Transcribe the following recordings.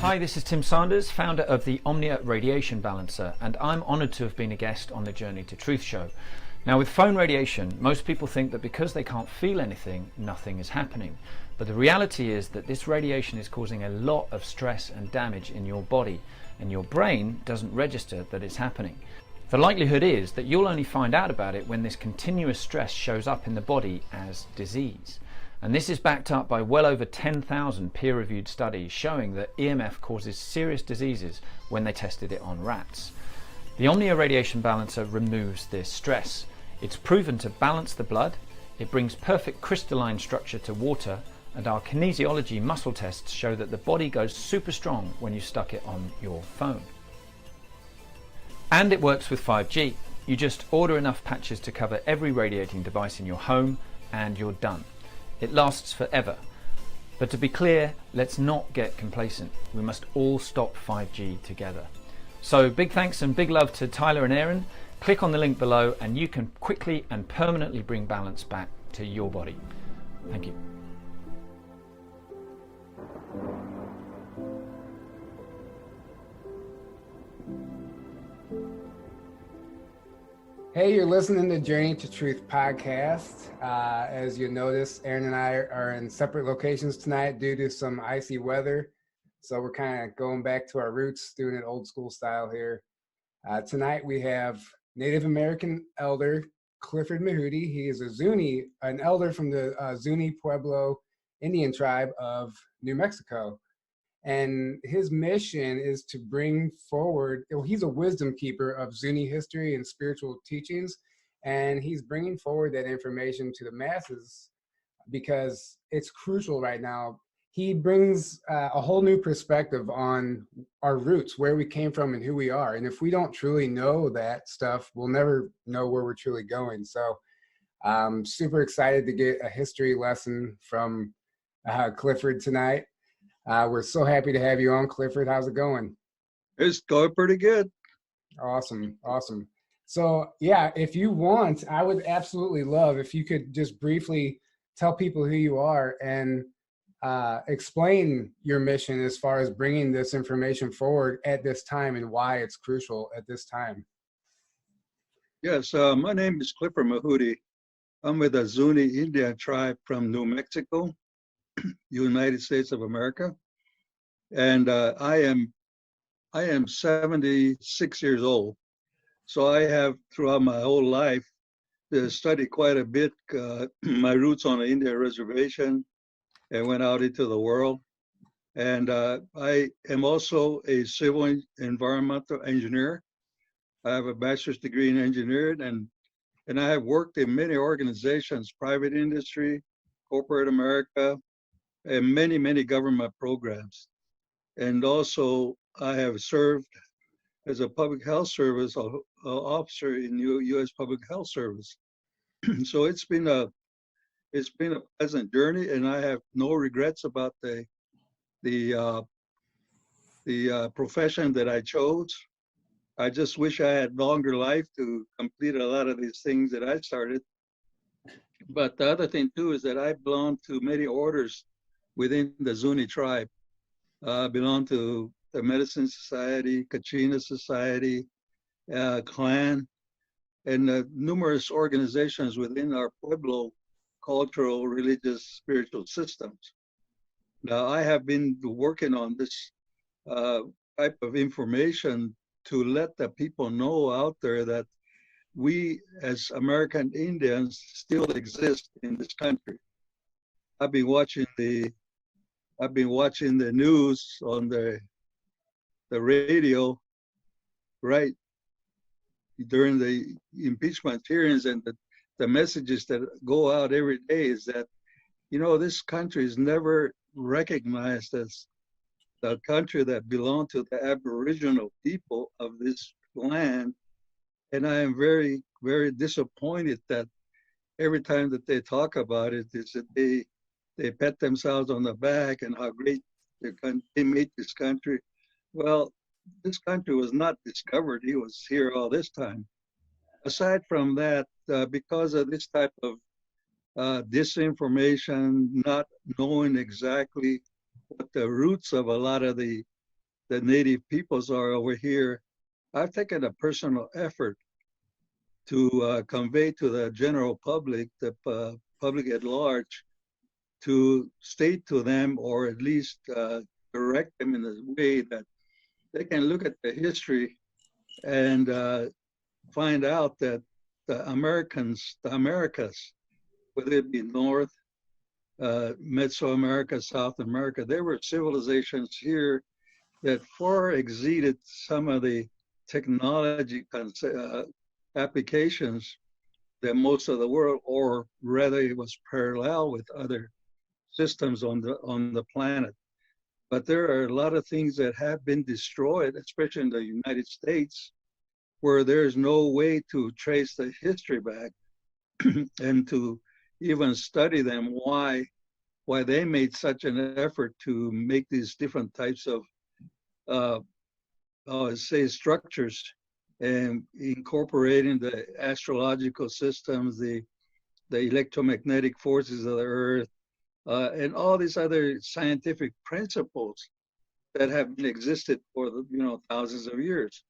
Hi, this is Tim Sanders, founder of the OMNIA Radiation Balancer, and I'm honoured to have been a guest on the Journey to Truth show. Now, with phone radiation, most people think that because they can't feel anything, nothing is happening. But the reality is that this radiation is causing a lot of stress and damage in your body, and your brain doesn't register that it's happening. The likelihood is that you'll only find out about it when this continuous stress shows up in the body as disease. And this is backed up by well over 10,000 peer-reviewed studies showing that EMF causes serious diseases when they tested it on rats. The OMNIA Radiation Balancer removes this stress. It's proven to balance the blood, it brings perfect crystalline structure to water, and our kinesiology muscle tests show that the body goes super strong when you stuck it on your phone. And it works with 5G. You just order enough patches to cover every radiating device in your home and you're done. It lasts forever. But to be clear, let's not get complacent. We must all stop 5G together. So big thanks and big love to Tyler and Aaron. Click on the link below and you can quickly and permanently bring balance back to your body. Thank you. Hey, you're listening to Journey to Truth podcast. As you notice, Aaron and I are in separate locations tonight due to some icy weather. So we're kind of going back to our roots, doing it old school style here. Tonight we have Native American elder Clifford Mahooty. He is an elder from the Zuni Pueblo Indian tribe of New Mexico. And his mission is to bring forward, he's a wisdom keeper of Zuni history and spiritual teachings, and he's bringing forward that information to the masses because it's crucial right now. He brings a whole new perspective on our roots, where we came from and who we are. And if we don't truly know that stuff, we'll never know where we're truly going. So I'm super excited to get a history lesson from Clifford tonight. We're so happy to have you on, Clifford. How's it going? It's going pretty good. Awesome. So yeah, if you want, I would absolutely love if you could just briefly tell people who you are and explain your mission as far as bringing this information forward at this time and why it's crucial at this time. Yes, my name is Clifford Mahooty. I'm with the Zuni Indian tribe from New Mexico, United States of America, and I am 76 years old. So I have throughout my whole life studied quite a bit my roots on the Indian reservation and went out into the world. And I am also a civil environmental engineer. I have a bachelor's degree in engineering, and I have worked in many organizations, private industry, corporate America, and many government programs. And also I have served as a public health service officer in U.S. Public Health Service. So it's been a pleasant journey, and I have no regrets about the profession that I chose. I just wish I had longer life to complete a lot of these things that I started. But the other thing too is that I belong to many orders within the Zuni tribe. I belong to the Medicine Society, Kachina Society, clan, and numerous organizations within our Pueblo cultural, religious, spiritual systems. Now, I have been working on this type of information to let the people know out there that we as American Indians still exist in this country. I've been watching the news on the radio, right, during the impeachment hearings, and the messages that go out every day is that, this country is never recognized as the country that belonged to the Aboriginal people of this land. And I am very, very disappointed that every time that they talk about it, is that they pat themselves on the back and how great they made this country. Well, this country was not discovered. He was here all this time. Aside from that, because of this type of disinformation, not knowing exactly what the roots of a lot of the the native peoples are over here, I've taken a personal effort to convey to the general public, the public at large, to state to them, or at least direct them in a way that they can look at the history and find out that the Americans, the Americas, whether it be North, Mesoamerica, South America, there were civilizations here that far exceeded some of the technology applications that most of the world, or rather it was parallel with other systems on the planet. But there are a lot of things that have been destroyed, especially in the United States, where there's no way to trace the history back and to even study them, why they made such an effort to make these different types of say structures, and incorporating the astrological systems, the electromagnetic forces of the earth, and all these other scientific principles that have existed for thousands of years.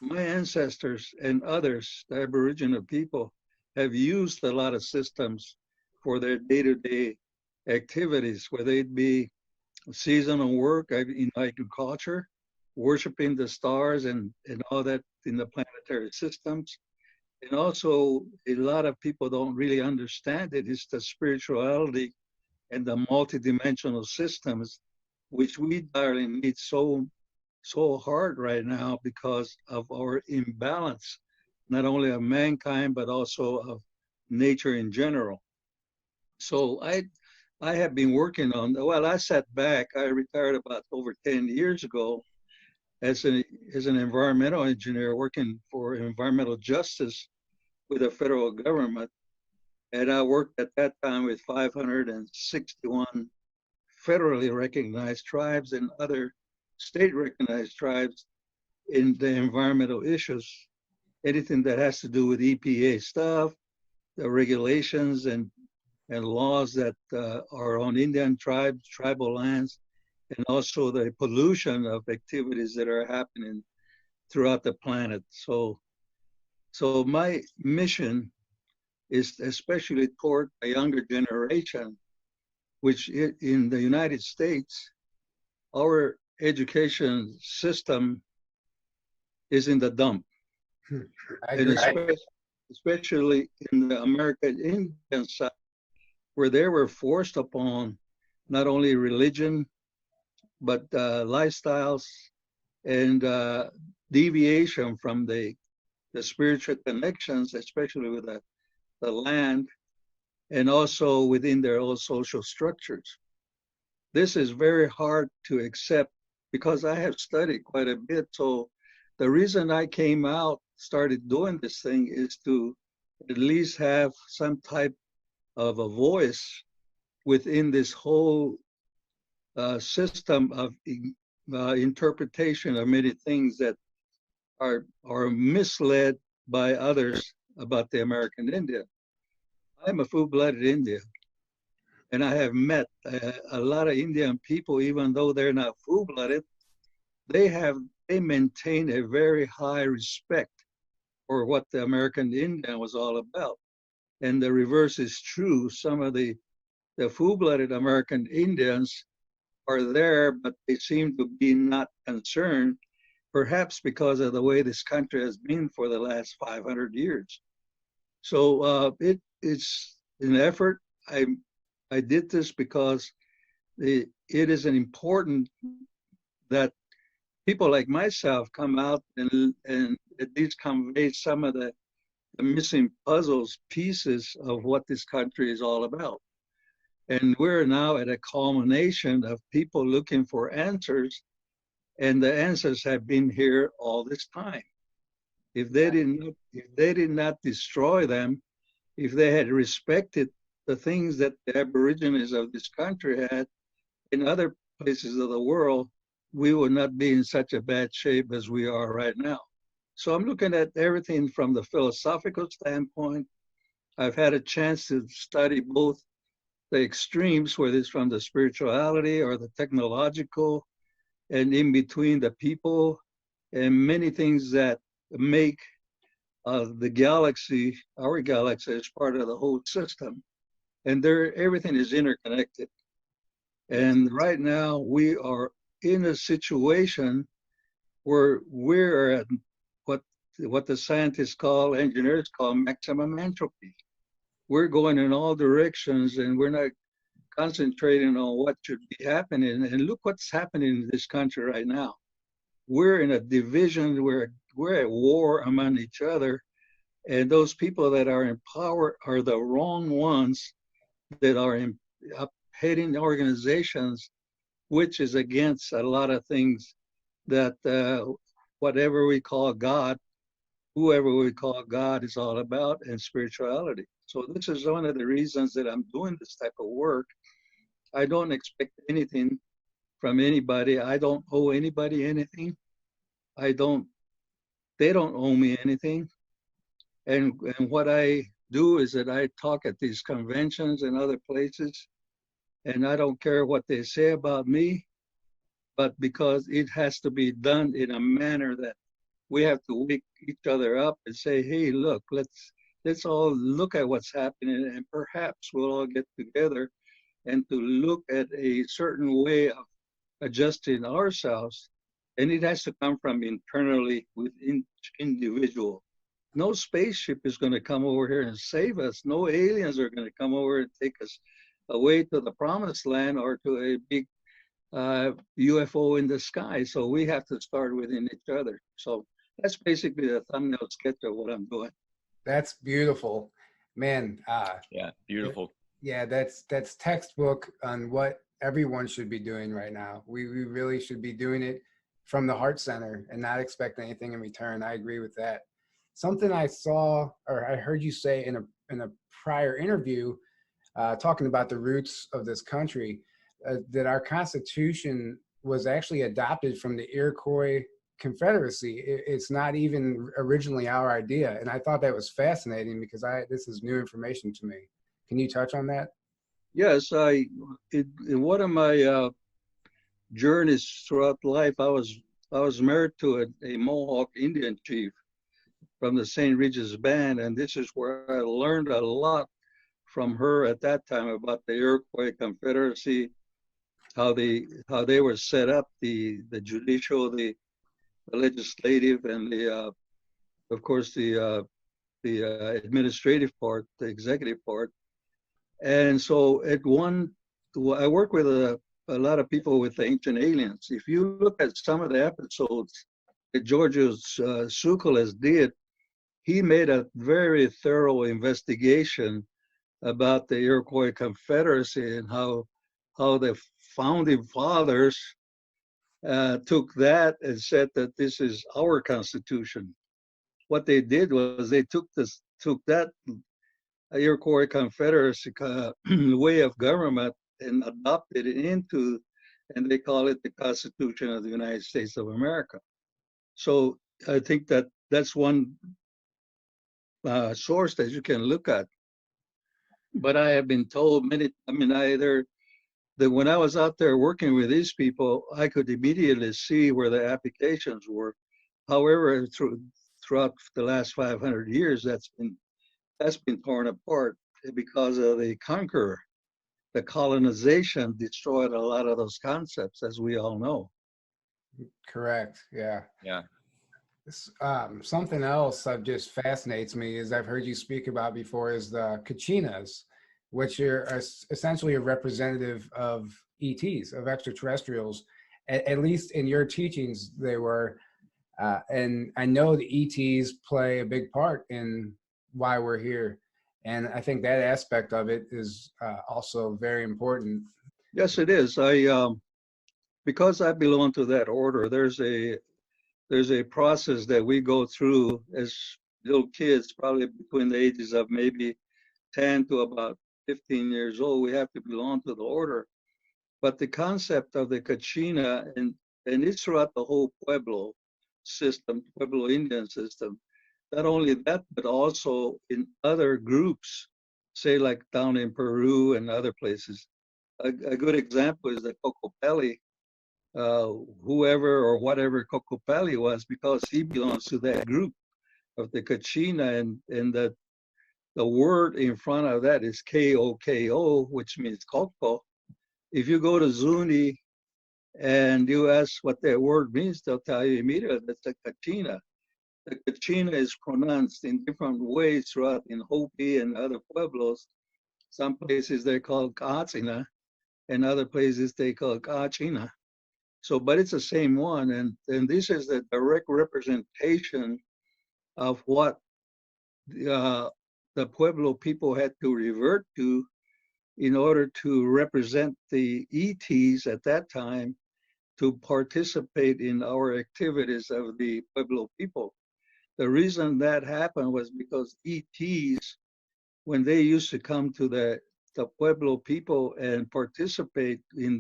My ancestors and others, the Aboriginal people, have used a lot of systems for their day-to-day activities, whether it be seasonal work in agriculture, worshiping the stars and all that in the planetary systems. And also, a lot of people don't really understand it. It's the spirituality and the multidimensional systems, which we darling need so hard right now because of our imbalance, not only of mankind, but also of nature in general. So I have been working on, well, I sat back, I retired about over 10 years ago as an environmental engineer working for environmental justice with the federal government. And I worked at that time with 561 federally recognized tribes and other state recognized tribes in the environmental issues, anything that has to do with EPA stuff, the regulations and laws that are on Indian tribes, tribal lands, and also the pollution of activities that are happening throughout the planet. So my mission is especially toward a younger generation, which in the United States, our education system is in the dump. And especially in the American Indian side, where they were forced upon not only religion, but lifestyles and deviation from the spiritual connections, especially with the land, and also within their own social structures. This is very hard to accept because I have studied quite a bit. So the reason I came out, started doing this thing, is to at least have some type of a voice within this whole system of interpretation of many things that are misled by others about the American Indian. I'm a full-blooded Indian, and I have met a lot of Indian people, even though they're not full-blooded. They maintain a very high respect for what the American Indian was all about. And the reverse is true. Some of the full-blooded American Indians are there, but they seem to be not concerned, perhaps because of the way this country has been for the last 500 years. So it's an effort. I did this because it is important that people like myself come out and at least convey some of the missing puzzles, pieces of what this country is all about. And we're now at a culmination of people looking for answers, and the answers have been here all this time. If they did not destroy them, if they had respected the things that the Aborigines of this country had in other places of the world, we would not be in such a bad shape as we are right now. So I'm looking at everything from the philosophical standpoint. I've had a chance to study both the extremes, whether it's from the spirituality or the technological, and in between the people, and many things that make the galaxy, our galaxy, is part of the whole system. And there, everything is interconnected. And right now we are in a situation where we're at what the scientists call, engineers call maximum entropy. We're going in all directions and we're not concentrating on what should be happening. And look what's happening in this country right now. We're in a division where we're at war among each other. And those people that are in power are the wrong ones that are heading organizations, which is against a lot of things that whatever we call God, whoever we call God is all about, and spirituality. So this is one of the reasons that I'm doing this type of work. I don't expect anything from anybody. I don't owe anybody anything. They don't owe me anything. And what I do is that I talk at these conventions and other places, and I don't care what they say about me, but because it has to be done in a manner that we have to wake each other up and say, hey, look, let's all look at what's happening, and perhaps we'll all get together and to look at a certain way of adjusting ourselves. And it has to come from internally within each individual. No spaceship is going to come over here and save us. No aliens are going to come over and take us away to the promised land or to a big UFO in the sky. So we have to start within each other. So that's basically the thumbnail sketch of what I'm doing. That's beautiful, man. Yeah, beautiful. Yeah, that's textbook on what everyone should be doing right now. We really should be doing it from the heart center and not expect anything in return. I agree with that. Something I saw or I heard you say in a prior interview, talking about the roots of this country, that our Constitution was actually adopted from the Iroquois Confederacy. It's not even originally our idea, and I thought that was fascinating because this is new information to me. Can you touch on that? Yes, in one of my journeys throughout life, I was married to a Mohawk Indian chief from the St. Regis Band, and this is where I learned a lot from her at that time about the Iroquois Confederacy, how they were set up, the judicial, the legislative, and of course the administrative part, the executive part. And so I work with a lot of people with ancient aliens. If you look at some of the episodes that Georgios Tsoukalos did, he made a very thorough investigation about the Iroquois Confederacy and how the founding fathers took that and said that this is our Constitution. What they did was they took that Iroquois Confederacy way of government and adopted it into, and they call it the Constitution of the United States of America. So I think that that's one source that you can look at. But I have been told that when I was out there working with these people, I could immediately see where the applications were. However, throughout the last 500 years, that's been torn apart because of the conqueror. The colonization destroyed a lot of those concepts, as we all know. Correct. Yeah. Yeah. Something else that just fascinates me is I've heard you speak about before is the kachinas, which are essentially a representative of ETs, of extraterrestrials. At least in your teachings, they were. And I know the ETs play a big part in why we're here. And I think that aspect of it is also very important. Yes, it is. Because I belong to that order, there's a process that we go through as little kids, probably between the ages of maybe 10 to about 15 years old. We have to belong to the order. But the concept of the Kachina, and it's throughout the whole Pueblo system, Pueblo Indian system. Not only that, but also in other groups, say like down in Peru and other places. A good example is the Cocopelli, whoever or whatever Kokopelli was, because he belongs to that group of the Kachina, and the word in front of that is Koko, which means Koko. If you go to Zuni and you ask what that word means, they'll tell you immediately that's a Kachina. The Kachina is pronounced in different ways throughout in Hopi and other pueblos. Some places they call Kachina, and other places they call Kachina. So, but it's the same one, and this is the direct representation of what the Pueblo people had to revert to in order to represent the ETs at that time to participate in our activities of the Pueblo people. The reason that happened was because ETs, when they used to come to the Pueblo people and participate in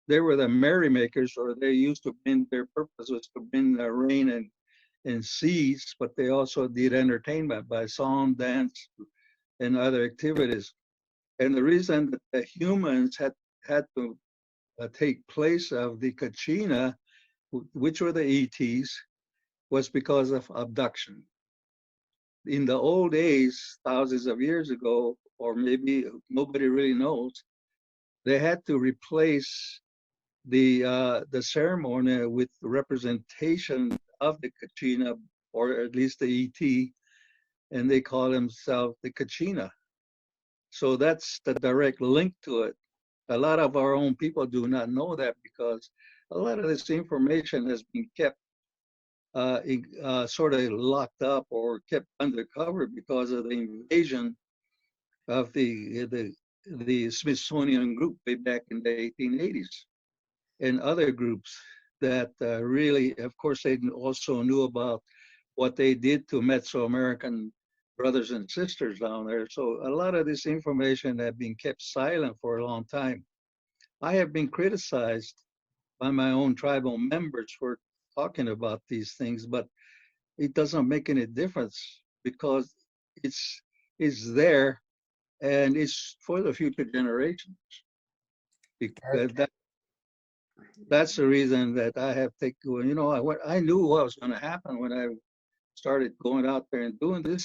they were the merrymakers, or they used to bring, their purpose was to bring the rain and seeds, but they also did entertainment by song, dance, and other activities. And the reason that the humans had to take place of the Kachina, which were the ETs, was because of abduction. In the old days, thousands of years ago, or maybe nobody really knows, they had to replace the ceremony with representation of the Kachina, or at least the ET, and they call themselves the Kachina. So that's the direct link to it. A lot of our own people do not know that, because a lot of this information has been kept sort of locked up or kept undercover because of the invasion of the Smithsonian group way back in the 1880s, and other groups that really, of course, they also knew about what they did to Mesoamerican brothers and sisters down there. So a lot of this information had been kept silent for a long time. I have been criticized by my own tribal members for talking about these things, but it doesn't make any difference, because it's there, and it's for the future generations. Because that's the reason that I have taken, I knew what was going to happen when I started going out there and doing this.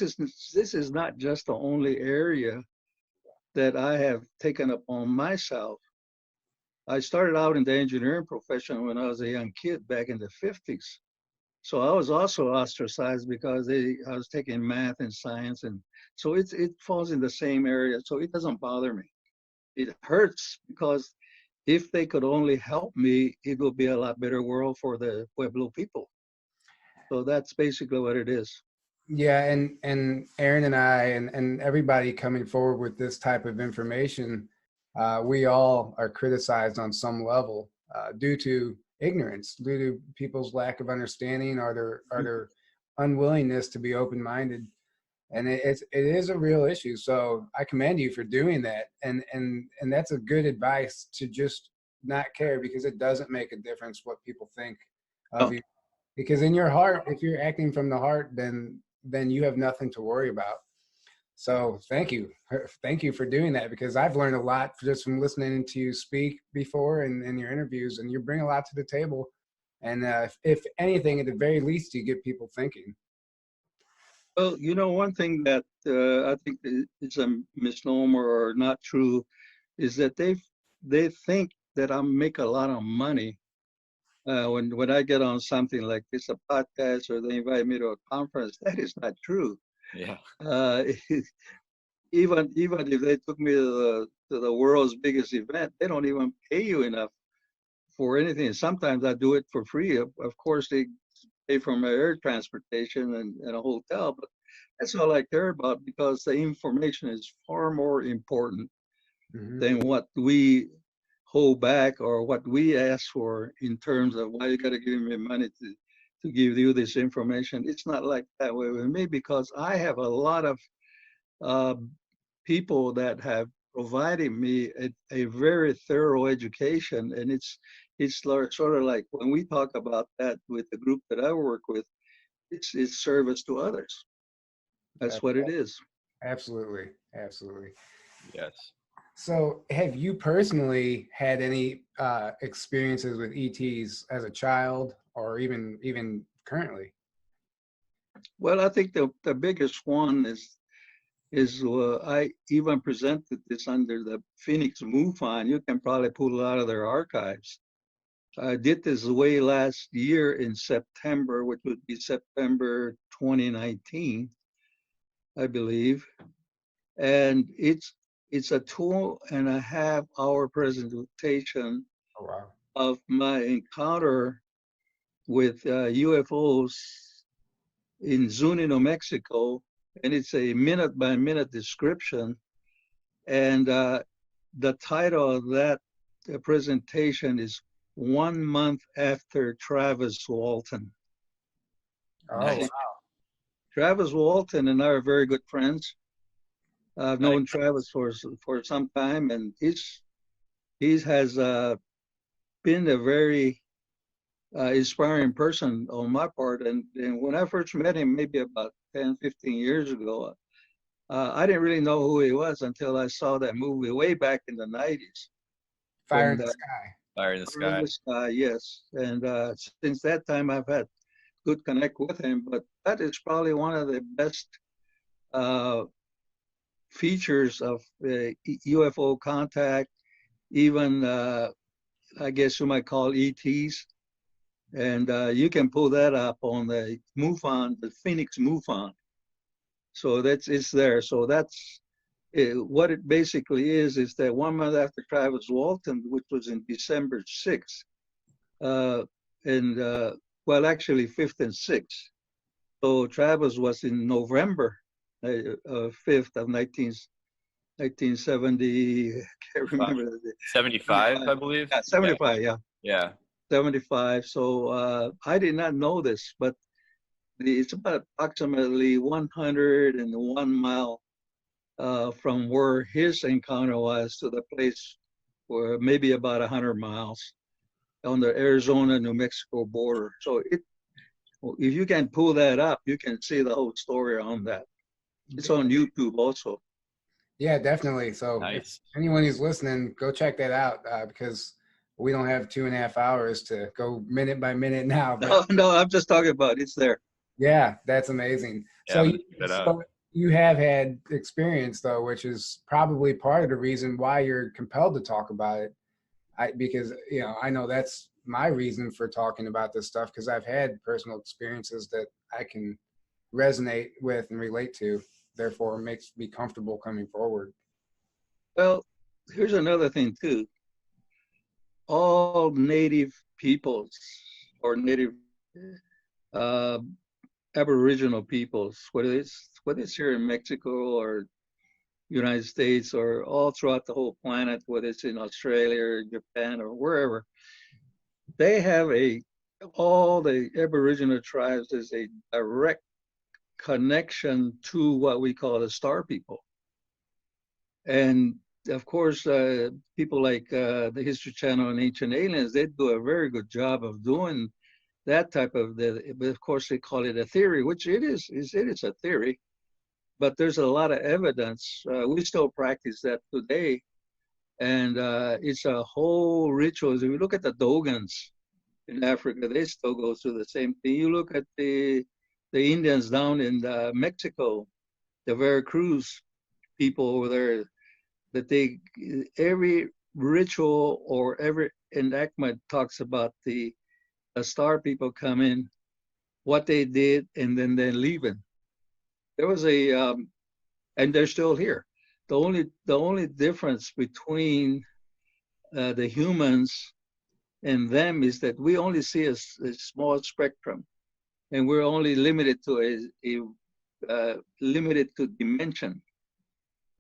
This is not just the only area that I have taken upon myself. I started out in the engineering profession when I was a young kid back in the 50s. So I was also ostracized because I was taking math and science, and so it falls in the same area. So it doesn't bother me. It hurts because if they could only help me, it would be a lot better world for the Pueblo people. So that's basically what it is. Yeah, and Aaron and I and everybody coming forward with this type of information, we all are criticized on some level due to ignorance, due to people's lack of understanding, or their unwillingness to be open-minded, and it is a real issue. So I commend you for doing that, and that's a good advice, to just not care, because it doesn't make a difference what people think of you. Because in your heart, if you're acting from the heart, then you have nothing to worry about. So thank you for doing that, because I've learned a lot just from listening to you speak before and in your interviews, and you bring a lot to the table. And if anything, at the very least, you get people thinking. Well, one thing that I think is a misnomer or not true is that they think that I make a lot of money when I get on something like this, a podcast, or they invite me to a conference. That is not true. Yeah. Even if they took me to the world's biggest event, they don't even pay you enough for anything. Sometimes I do it for free. Of course, they pay for my air transportation and a hotel, but that's all I care about, because the information is far more important than what we hold back or what we ask for in terms of why you got to give me money to give you this information. It's not like that way with me, because I have a lot of people that have provided me a very thorough education, and it's sort of like when we talk about that with the group that I work with, it's service to others. That's what it is. Absolutely. Yes. So have you personally had any experiences with ETs as a child or even currently? Well, I think the biggest one is I even presented this under the Phoenix MUFON. You can probably pull it out of their archives. I did this way last year in September, which would be September 2019, I believe. And it's a 2.5 hour presentation Oh wow. of my encounter with UFOs in Zuni, New Mexico, and it's a minute by minute description. And the title of that presentation is 1 month after Travis Walton. Oh Nice. wow. Travis Walton and I are very good friends. I've Nice. known Travis for some time, and he has been a very inspiring person on my part. And when I first met him, maybe about 10, 15 years ago, I didn't really know who he was until I saw that movie way back in the 90s. Fire in When the Sky. Fire in the Fire in Sky. the Sky, yes. And since that time, I've had good connect with him. But that is probably one of the best features of UFO contact, even I guess you might call ETs. And you can pull that up on the MUFON, the Phoenix MUFON. So it's there. So that's what it basically is that 1 month after Travis Walton, which was in December 6th, and well, actually 5th and 6th. So Travis was in November 5th of 1970. I can't remember the date. 75, I believe. Yeah, 75, yeah. Yeah. 75. So I did not know this, but it's about approximately 101 mile from where his encounter was to the place where maybe about 100 miles on the Arizona-New Mexico border. So if you can pull that up, you can see the whole story on that. It's on YouTube also. Yeah, definitely. So Nice. if anyone who's listening, go check that out because we don't have 2.5 hours to go minute by minute now. But No, I'm just talking about it's there. yeah, that's amazing. Yeah, So I'm you, gonna check that out. so you have had experience though, which is probably part of the reason why you're compelled to talk about it. Because I know that's my reason for talking about this stuff because I've had personal experiences that I can resonate with and relate to. Therefore, it makes me comfortable coming forward. Well, here's another thing too. All native peoples or native uh, Aboriginal peoples, whether it's here in Mexico or United States or all throughout the whole planet, whether it's in Australia or Japan or wherever, they have all the Aboriginal tribes is a direct connection to what we call the star people. And of course, people like the History Channel and Ancient Aliens, they do a very good job of doing that type of but of course they call it a theory, which it is a theory, but there's a lot of evidence. We still practice that today. And it's a whole ritual. If you look at the Dogons in Africa, they still go through the same thing. You look at the Indians down in Mexico, the Veracruz people over there, that every ritual or every enactment talks about the star people come in, what they did, and then they're leaving. There was and they're still here. The only difference between the humans and them is that we only see a small spectrum, and we're only limited to limited to dimension.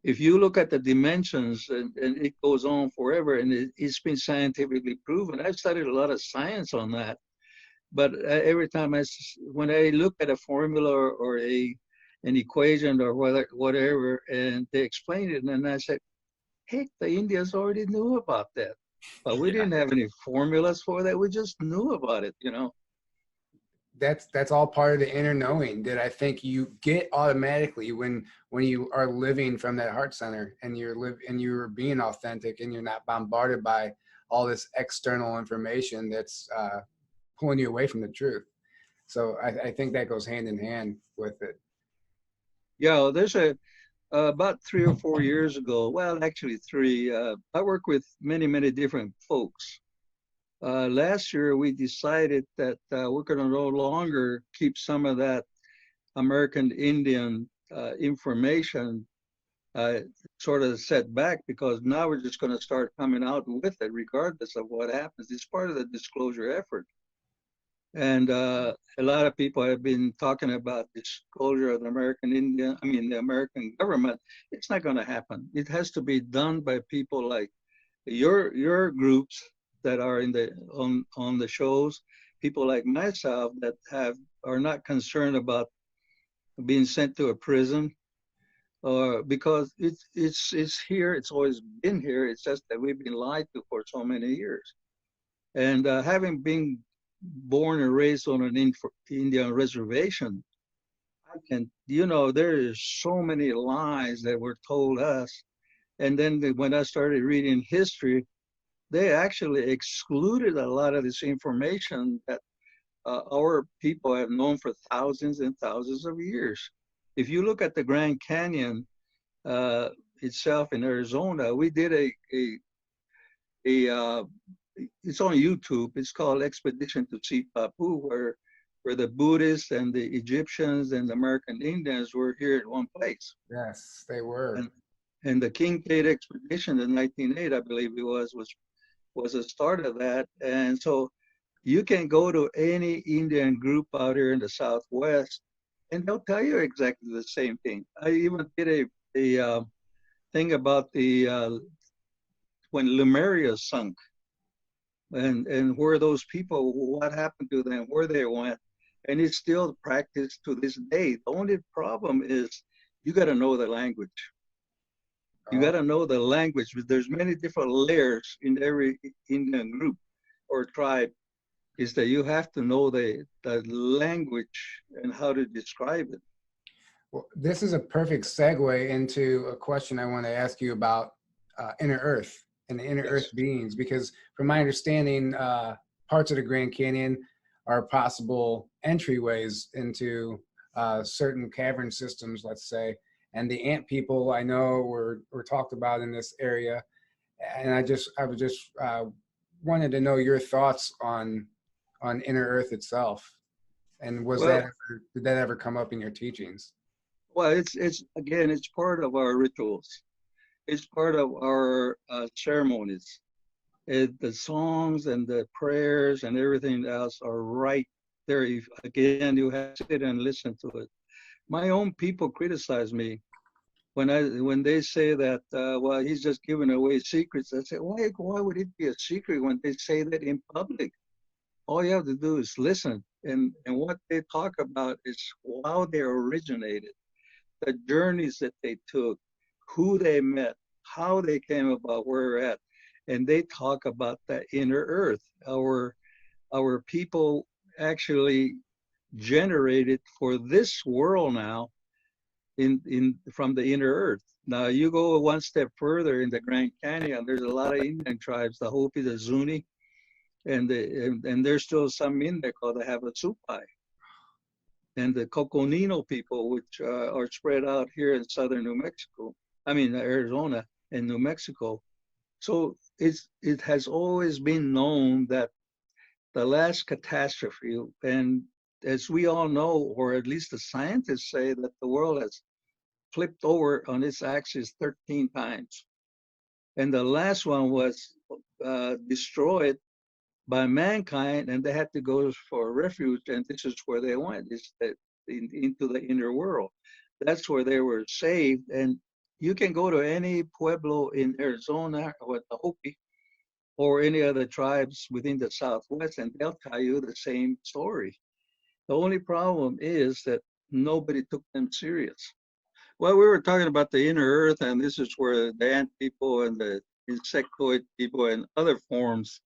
If you look at the dimensions, and it goes on forever, and it's been scientifically proven. I've studied a lot of science on that, but every time when I look at a formula or an equation or whatever, and they explain it, and I said, heck, the Indians already knew about that. But we didn't have any formulas for that. We just knew about it, that's all part of the inner knowing that I think you get automatically when you are living from that heart center, and you're being authentic, and you're not bombarded by all this external information that's pulling you away from the truth. So I think that goes hand in hand with it. Yeah, there's about 3 or 4 years ago, well, actually three, I work with many different folks. Last year, we decided that we're going to no longer keep some of that American Indian information sort of set back, because now we're just going to start coming out with it regardless of what happens. It's part of the disclosure effort. And a lot of people have been talking about disclosure of the American Indian, I mean, the American government. It's not going to happen. It has to be done by people like your groups that are in the on the shows, people like myself that are not concerned about being sent to a prison, or because it's here, it's always been here. It's just that we've been lied to for so many years. And having been born and raised on an Indian reservation, I can, there is so many lies that were told us. And then when I started reading history, they actually excluded a lot of this information that our people have known for thousands and thousands of years. If you look at the Grand Canyon itself in Arizona, we did a it's on YouTube. It's called Expedition to Sipapu, where the Buddhists and the Egyptians and the American Indians were here at one place. Yes, they were. And the Kincaid expedition in 1908, I believe it was the start of that. And so you can go to any Indian group out here in the Southwest, and they'll tell you exactly the same thing. I even did a thing about when Lemuria sunk, and where those people, what happened to them, where they went, and it's still practiced to this day. The only problem is you got to know the language. You got to know the language, but there's many different layers in every Indian group or tribe. Is that you have to know the language and how to describe it. Well, this is a perfect segue into a question I want to ask you about inner Earth and the inner Earth beings, because from my understanding, parts of the Grand Canyon are possible entryways into certain cavern systems, let's say. And the ant people I know were talked about in this area. And I was just wanted to know your thoughts on inner Earth itself. And did that ever come up in your teachings? Well, it's again, it's part of our rituals. It's part of our ceremonies. The songs and the prayers and everything else are right there. Again, you have to sit and listen to it. My own people criticize me when they say that, well, he's just giving away secrets. I say, why would it be a secret when they say that in public? All you have to do is listen. And what they talk about is how they originated, the journeys that they took, who they met, how they came about where we're at. And they talk about the inner Earth. Our people actually generated for this world now from the inner Earth. Now you go one step further in the Grand Canyon, there's a lot of Indian tribes, the Hopi, the Zuni, and there's still some in there called the Havasupai. And the Coconino people, which are spread out here in southern New Mexico, Arizona and New Mexico. So it has always been known that the last catastrophe, and as we all know, or at least the scientists say, that the world has flipped over on its axis 13 times. And the last one was destroyed by mankind, and they had to go for refuge, and this is where they went, into the inner world. That's where they were saved. And you can go to any Pueblo in Arizona or the Hopi or any other tribes within the Southwest, and they'll tell you the same story. The only problem is that nobody took them serious. Well, we were talking about the inner Earth, and this is where the ant people and the insectoid people and other forms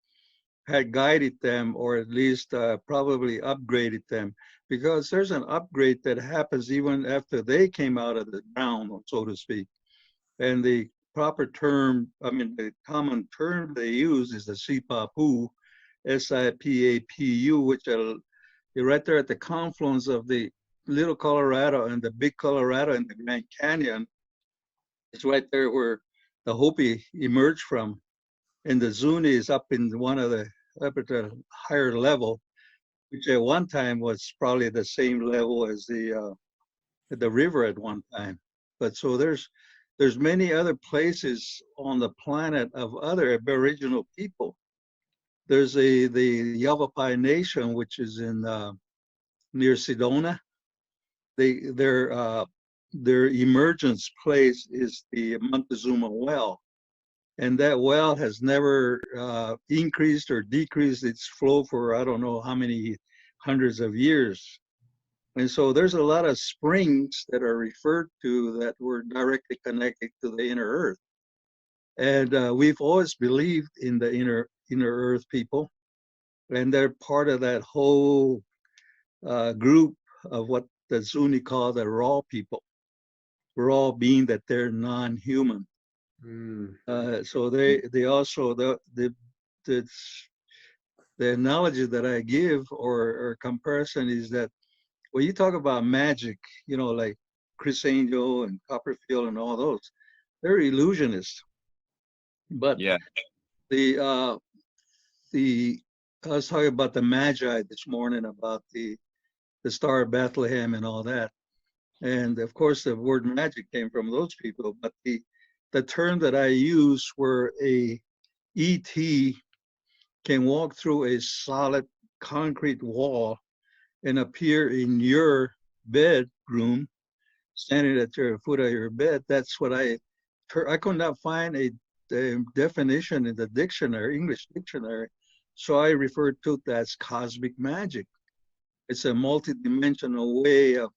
had guided them, or at least probably upgraded them, because there's an upgrade that happens even after they came out of the ground, so to speak. And the proper term, I mean, the common term they use is the SIPAPU, SIPAPU, which are right there at the confluence of the Little Colorado and the Big Colorado and the Grand Canyon. It's right there where the Hopi emerged from. And the Zuni is up in one of the, up at the higher level, which at one time was probably the same level as the river at one time. But so there's many other places on the planet of other Aboriginal people. There's the Yavapai Nation, which is in near Sedona. Their emergence place is the Montezuma Well, and that well has never increased or decreased its flow for I don't know how many hundreds of years. And so there's a lot of springs that are referred to that were directly connected to the inner earth. And we've always believed in the inner earth people, and they're part of that whole group of what the Zuni call the raw people. Raw being that they're non-human. So they also the analogy that I give or comparison is that when you talk about magic, you know, like Chris Angel and Copperfield and all those, they're illusionists. But yeah, I was talking about the Magi this morning about the Star of Bethlehem and all that. And of course, the word magic came from those people. But the term that I use where a ET can walk through a solid concrete wall and appear in your bedroom, standing at the foot of your bed, that's what I could not find a definition in the dictionary, English dictionary. So I refer to that as cosmic magic. It's a multidimensional way of,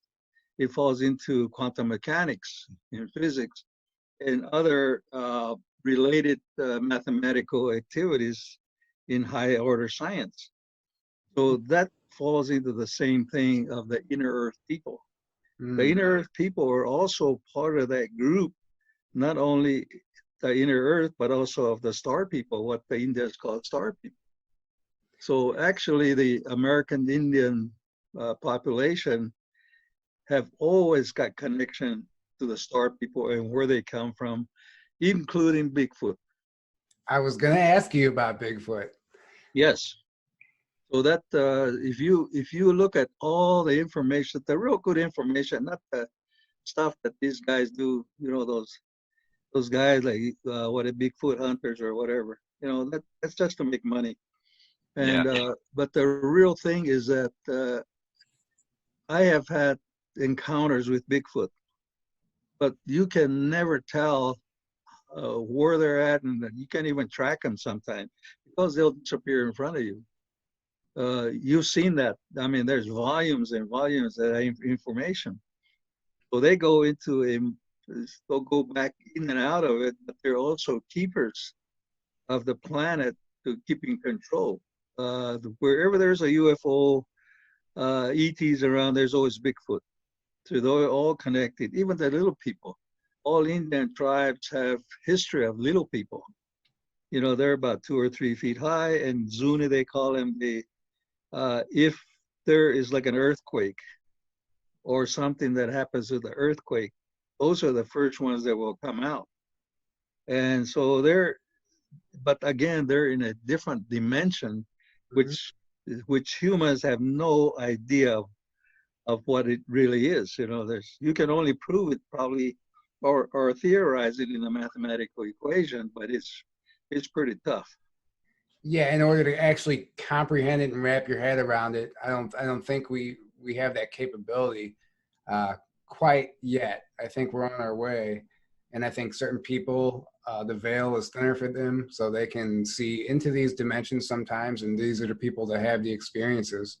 it falls into quantum mechanics in physics and other related mathematical activities in high order science. So that falls into the same thing of the inner earth people. The inner earth people are also part of that group, not only the inner earth, but also of the star people, what the Indians call star people. So actually the American Indian population have always got connection to the star people and where they come from, including Bigfoot. I was going to ask you about Bigfoot. Yes. So that if you look at all the information, the real good information, not the stuff that these guys do, you know, those guys like what a Bigfoot hunters or whatever, you know, that's just to make money. And but the real thing is that I have had encounters with Bigfoot, but you can never tell where they're at, and you can't even track them sometimes because they'll disappear in front of you. You've seen that. I mean, there's volumes and volumes of information. So they go into they'll go back in and out of it, but they're also keepers of the planet to keeping control. Wherever there's a UFO, ETs around, there's always Bigfoot. So they're all connected, even the little people. All Indian tribes have history of little people. You know, they're about 2 or 3 feet high, and Zuni, they call them if there is like an earthquake or something that happens with the earthquake, those are the first ones that will come out. And so but again, they're in a different dimension, which humans have no idea of what it really is. You know, you can only prove it probably or theorize it in a mathematical equation, but it's pretty tough. Yeah, in order to actually comprehend it and wrap your head around it, I don't think we have that capability quite yet. I think we're on our way, and I think certain people, the veil is thinner for them, so they can see into these dimensions sometimes, and these are the people that have the experiences.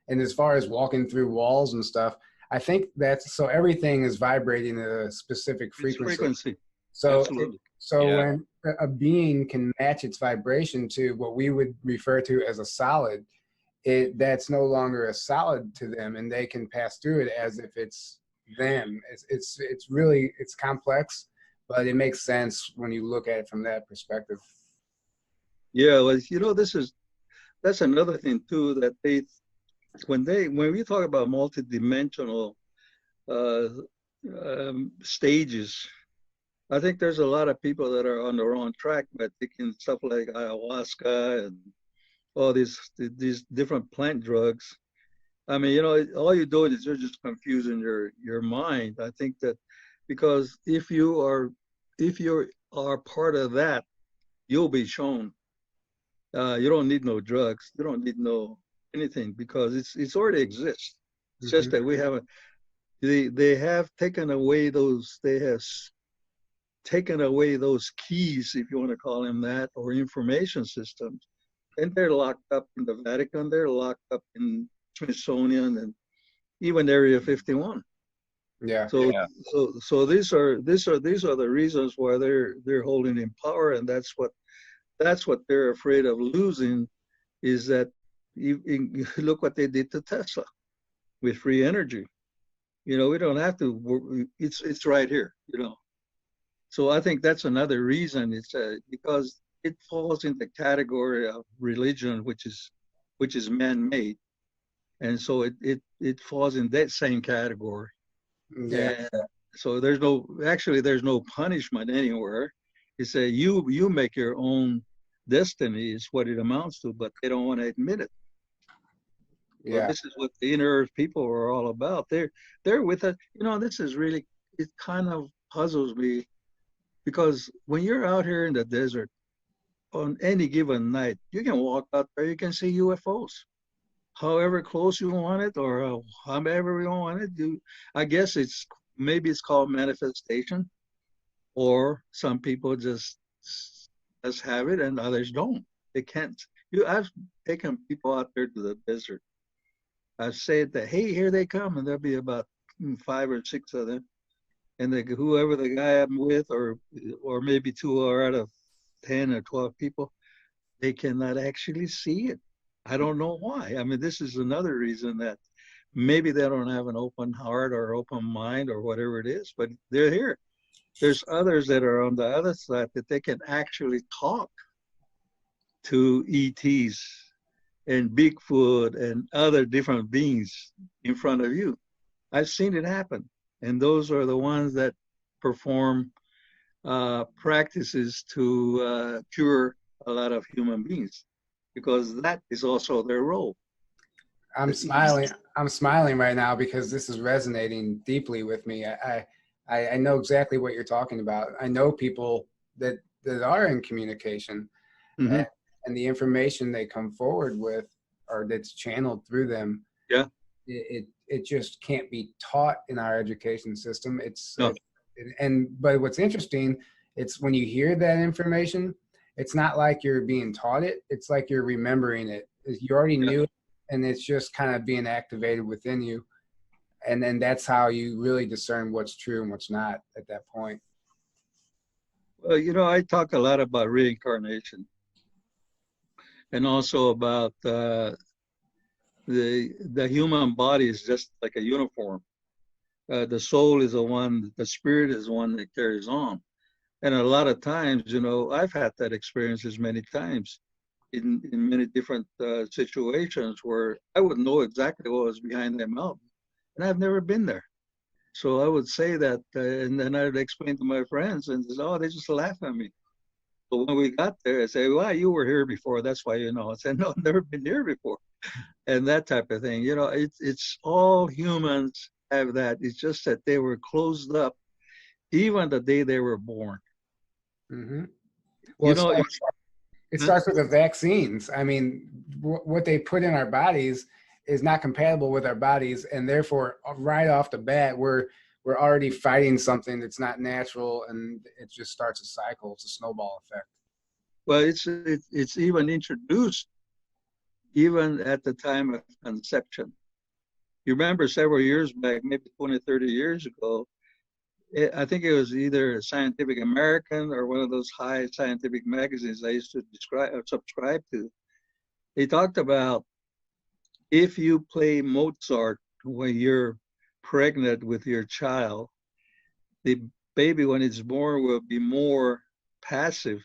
And as far as walking through walls and stuff, I think so everything is vibrating at a specific frequency. It's frequency. So, absolutely. So Yeah. when a being can match its vibration to what we would refer to as a solid, that's no longer a solid to them, and they can pass through it as if it's them. It's really, it's complex, but it makes sense when you look at it from that perspective. Yeah, well, you know, that's another thing too, that when we talk about multidimensional uh, stages, I think there's a lot of people that are on the wrong track by taking stuff like ayahuasca and all these different plant drugs. I mean, you know, all you're doing is you're just confusing your mind. I think that because if you are part of that, you'll be shown. You don't need no drugs. You don't need no anything because it's already exists. It's just that we haven't. They have taken away those. They have taken away those keys, if you want to call them that, or information systems, and they're locked up in the Vatican. They're locked up in Smithsonian and even Area 51. Yeah. So so these are the reasons why they're holding in power, and that's what they're afraid of losing, is that you look what they did to Tesla with free energy. You know, we don't have to. It's right here. You know, so I think that's another reason. It's because it falls in the category of religion, which is man-made, and so it falls in that same category. Yeah. And so there's no punishment anywhere. It's you make your own destiny is what it amounts to, but they don't want to admit it. So Yeah. this is what the inner earth people are all about. They're with us. You know, this is really, it kind of puzzles me, because when you're out here in the desert on any given night, you can walk out there, you can see UFOs. However close you want it, or however you want it. I guess maybe it's called manifestation, or some people just have it and others don't. They can't. I've taken people out there to the desert. I've said that, hey, here they come, and there'll be about 5 or 6 of them, and whoever the guy I'm with, or maybe 2 are out of 10 or 12 people, they cannot actually see it. I don't know why. I mean, this is another reason that maybe they don't have an open heart or open mind or whatever it is, but they're here. There's others that are on the other side that they can actually talk to ETs and Bigfoot and other different beings in front of you. I've seen it happen. And those are the ones that perform practices to cure a lot of human beings, because that is also their role. I'm smiling. I'm smiling right now because this is resonating deeply with me. I know exactly what you're talking about. I know people that are in communication, Mm-hmm. and the information they come forward with, or that's channeled through them. Yeah. It just can't be taught in our education system. No. But what's interesting, it's when you hear that information, it's not like you're being taught it. It's like you're remembering it. You already knew it, and it's just kind of being activated within you. And then that's how you really discern what's true and what's not at that point. Well, you know, I talk a lot about reincarnation, and also about the human body is just like a uniform. The soul is the spirit is the one that carries on. And a lot of times, you know, I've had that experiences many times in many different situations where I would know exactly what was behind that mountain, and I've never been there. So I would say that, and then I would explain to my friends, and they say, oh, they just laugh at me. But when we got there, I say, well, you were here before, that's why you know. I said, no, I've never been here before, and that type of thing. You know, it's all humans have that. It's just that they were closed up even the day they were born. Mm-hmm. Well, You know, it starts with the vaccines. I mean, what they put in our bodies is not compatible with our bodies, and therefore, right off the bat, we're already fighting something that's not natural, and it just starts a cycle. It's a snowball effect. well, it's even introduced even at the time of conception. You remember several years back, maybe 20, 30 years ago, I think it was either Scientific American or one of those high scientific magazines I used to subscribe to. They talked about if you play Mozart when you're pregnant with your child, the baby when it's born will be more passive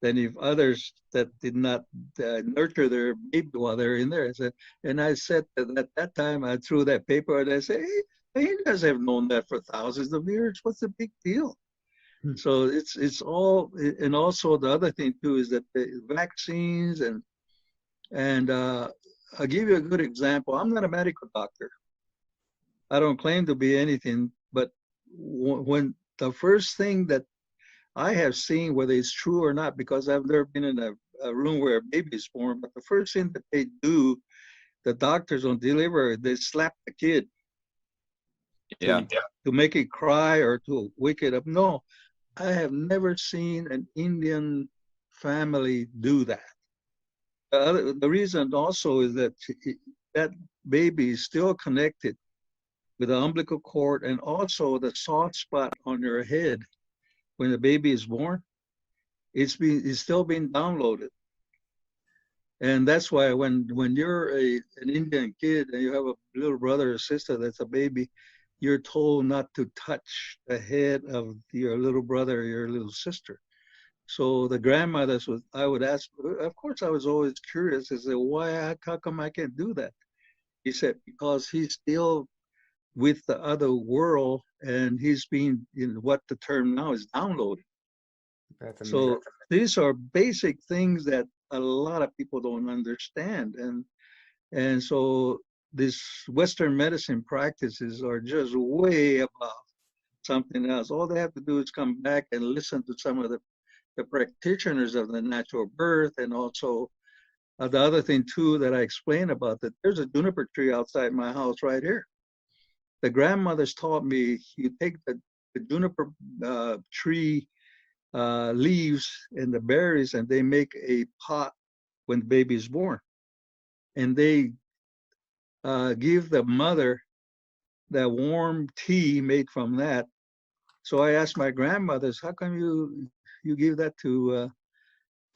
than if others that did not nurture their baby while they're in there. And I said that at that time, I threw that paper and I said, hey, the Indians have known that for thousands of years. What's the big deal? So it's all, and also the other thing too is that the vaccines and I'll give you a good example. I'm not a medical doctor. I don't claim to be anything, but when the first thing that I have seen, whether it's true or not, because I've never been in a room where a baby is born, but the first thing that they do, the doctors on delivery, they slap the kid to make it cry or to wake it up. No, I have never seen an Indian family do that. The reason also is that that baby is still connected with the umbilical cord and also the soft spot on your head when the baby is born. It's still being downloaded. And that's why when you're an Indian kid and you have a little brother or sister that's a baby, you're told not to touch the head of your little brother or your little sister. So the grandmothers I would ask, of course I was always curious, I said, how come I can't do that? He said, because he's still with the other world and he's being, what the term now is, downloaded. So these are basic things that a lot of people don't understand. And so these Western medicine practices are just way above something else. All they have to do is come back and listen to some of the practitioners of the natural birth. And also the other thing too that I explained about that, there's a juniper tree outside my house right here. The grandmothers taught me you take the juniper tree leaves and the berries and they make a pot when the baby is born. And they give the mother that warm tea made from that. So I asked my grandmothers, how come you give that to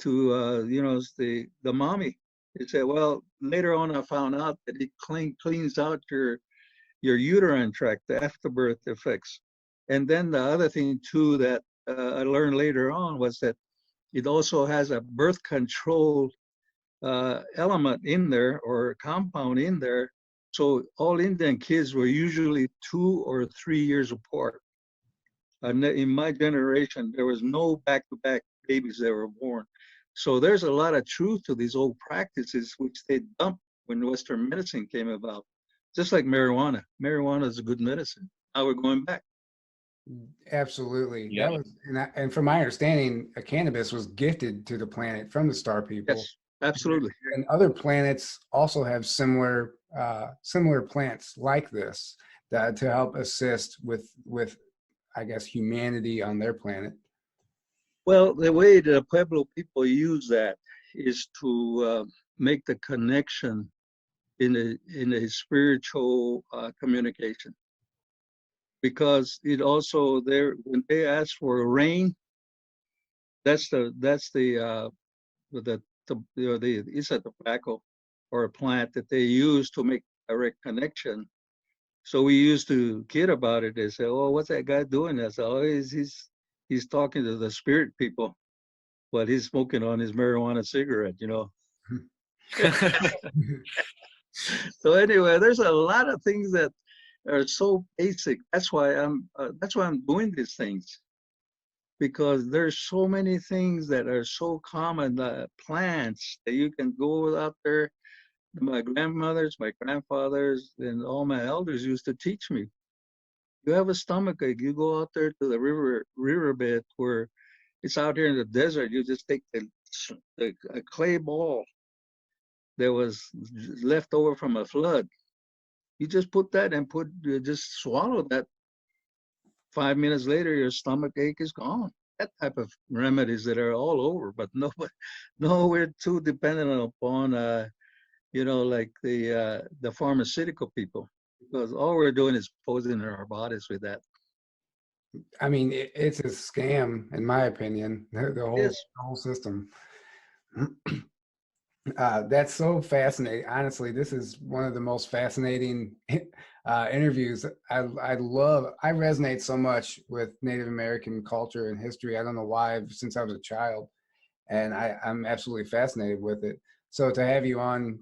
the mommy? They said, well, later on I found out that it cleans out your uterine tract, the afterbirth effects. And then the other thing too that I learned later on was that it also has a birth control element in there or compound in there. So all Indian kids were usually 2 or 3 years apart. In my generation, there was no back-to-back babies that were born. So there's a lot of truth to these old practices, which they dumped when Western medicine came about. Just like marijuana. Marijuana is a good medicine. Now we're going back. Absolutely. That was, and from my understanding, cannabis was gifted to the planet from the Star People. Yes, absolutely. And other planets also have similar plants like this to help assist with I guess humanity on their planet. Well, the way the Pueblo people use that is to make the connection in a spiritual communication. Because it also when they ask for rain, it's a tobacco or a plant that they use to make direct connection. So we used to kid about it. They say, "Oh, what's that guy doing?" I said, "Oh, he's talking to the spirit people, but he's smoking on his marijuana cigarette, So anyway, there's a lot of things that are so basic. That's why I'm doing these things, because there's so many things that are so common, plants that you can go out there. My grandmothers, my grandfathers, and all my elders used to teach me. You have a stomach ache, you go out there to the riverbed where it's out here in the desert. You just take a clay ball that was left over from a flood. You just put that and just swallow that. 5 minutes later, your stomach ache is gone. That type of remedies that are all over, but we're too dependent upon, like the pharmaceutical people, because all we're doing is poisoning our bodies with that. I mean, it's a scam, in my opinion. Yes. The whole system. That's so fascinating. Honestly, this is one of the most fascinating interviews. I resonate so much with Native American culture and history. I don't know why, since I was a child, and I'm absolutely fascinated with it. So to have you on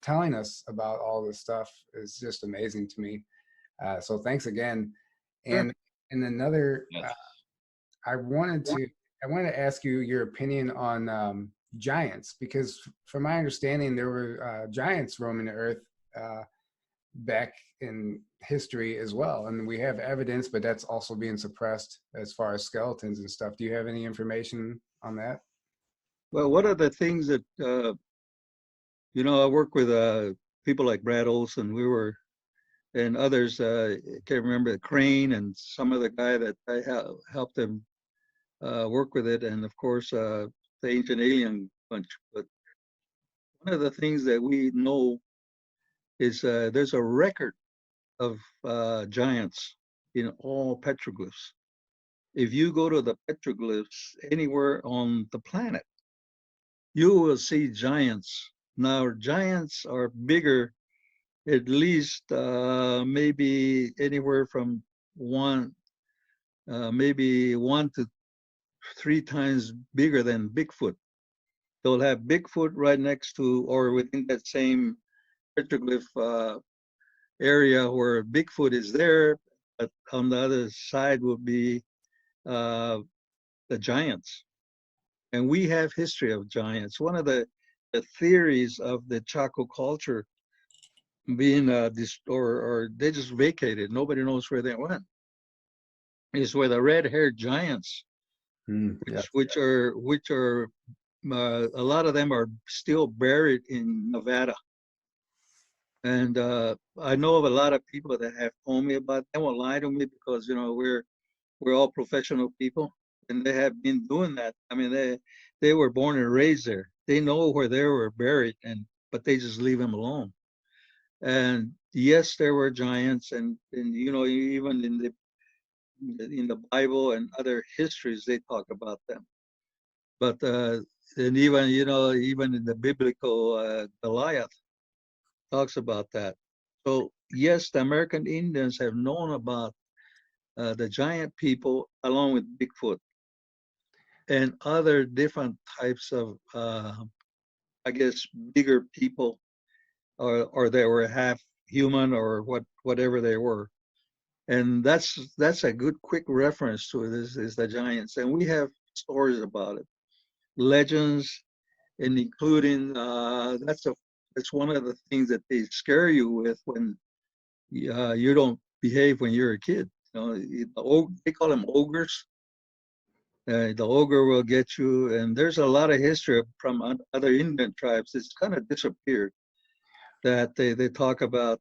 telling us about all this stuff is just amazing to me. So thanks again. Sure. And another, Yes. I wanted to ask you your opinion on giants, because from my understanding, there were giants roaming the earth back in history as well, and we have evidence, but that's also being suppressed as far as skeletons and stuff. Do you have any information on that? Well, one of the things that I work with people like Brad Olson. We were and others. I can't remember Crane and some other guy that I helped them work with it, and of course the Ancient Alien bunch. But one of the things that we know is there's a record of giants in all petroglyphs. If you go to the petroglyphs anywhere on the planet, you will see giants. Now, giants are bigger, at least maybe anywhere from maybe 1 to 3 times bigger than Bigfoot. They'll have Bigfoot right next to or within that same petroglyph area where Bigfoot is there, but on the other side will be uh, the giants. And we have history of giants. One of the theories of the Chaco culture being or they just vacated. Nobody knows where they went. Is where the red-haired giants, Yeah. which are a lot of them are still buried in Nevada. And I know of a lot of people that have told me about. They won't lie to me because we're all professional people, and they have been doing that. I mean, they were born and raised there. They know where they were buried, but they just leave them alone. And yes, there were giants, and even in the Bible and other histories, they talk about them. But and even in the biblical Goliath talks about that. So yes, the American Indians have known about the giant people along with Bigfoot and other different types of, I guess, bigger people, or they were half human or whatever they were. And that's a good quick reference to this is the giants, and we have stories about it, legends, and including that's one of the things that they scare you with when you don't behave when you're a kid. They call them ogres. The ogre will get you, and there's a lot of history from other Indian tribes. It's kind of disappeared. That they talk about,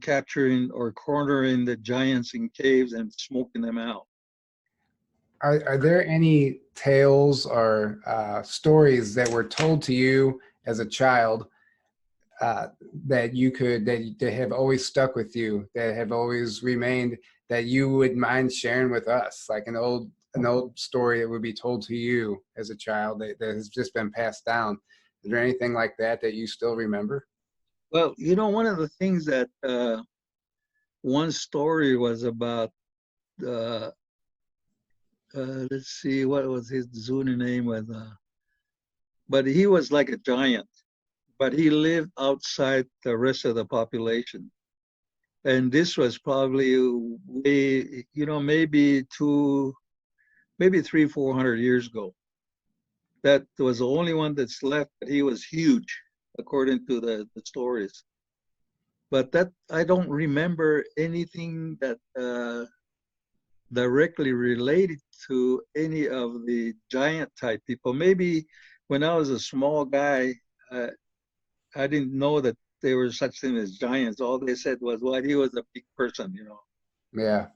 capturing or cornering the giants in caves and smoking them out. Are there any tales or stories that were told to you as a child that have always stuck with you, that have always remained, that you would mind sharing with us, like an old story that would be told to you as a child that has just been passed down? Is there anything like that that you still remember? Well, one of the things that one story was about. Uh, let's see, what was his Zuni name was, but he was like a giant, but he lived outside the rest of the population. And this was probably way, maybe 300-400 years ago. That was the only one that's left, but he was huge, according to the stories. But that I don't remember anything that directly related to any of the giant type people. Maybe when I was a small guy, I didn't know that there was such thing as giants. All they said was, well, he was a big person. Yeah,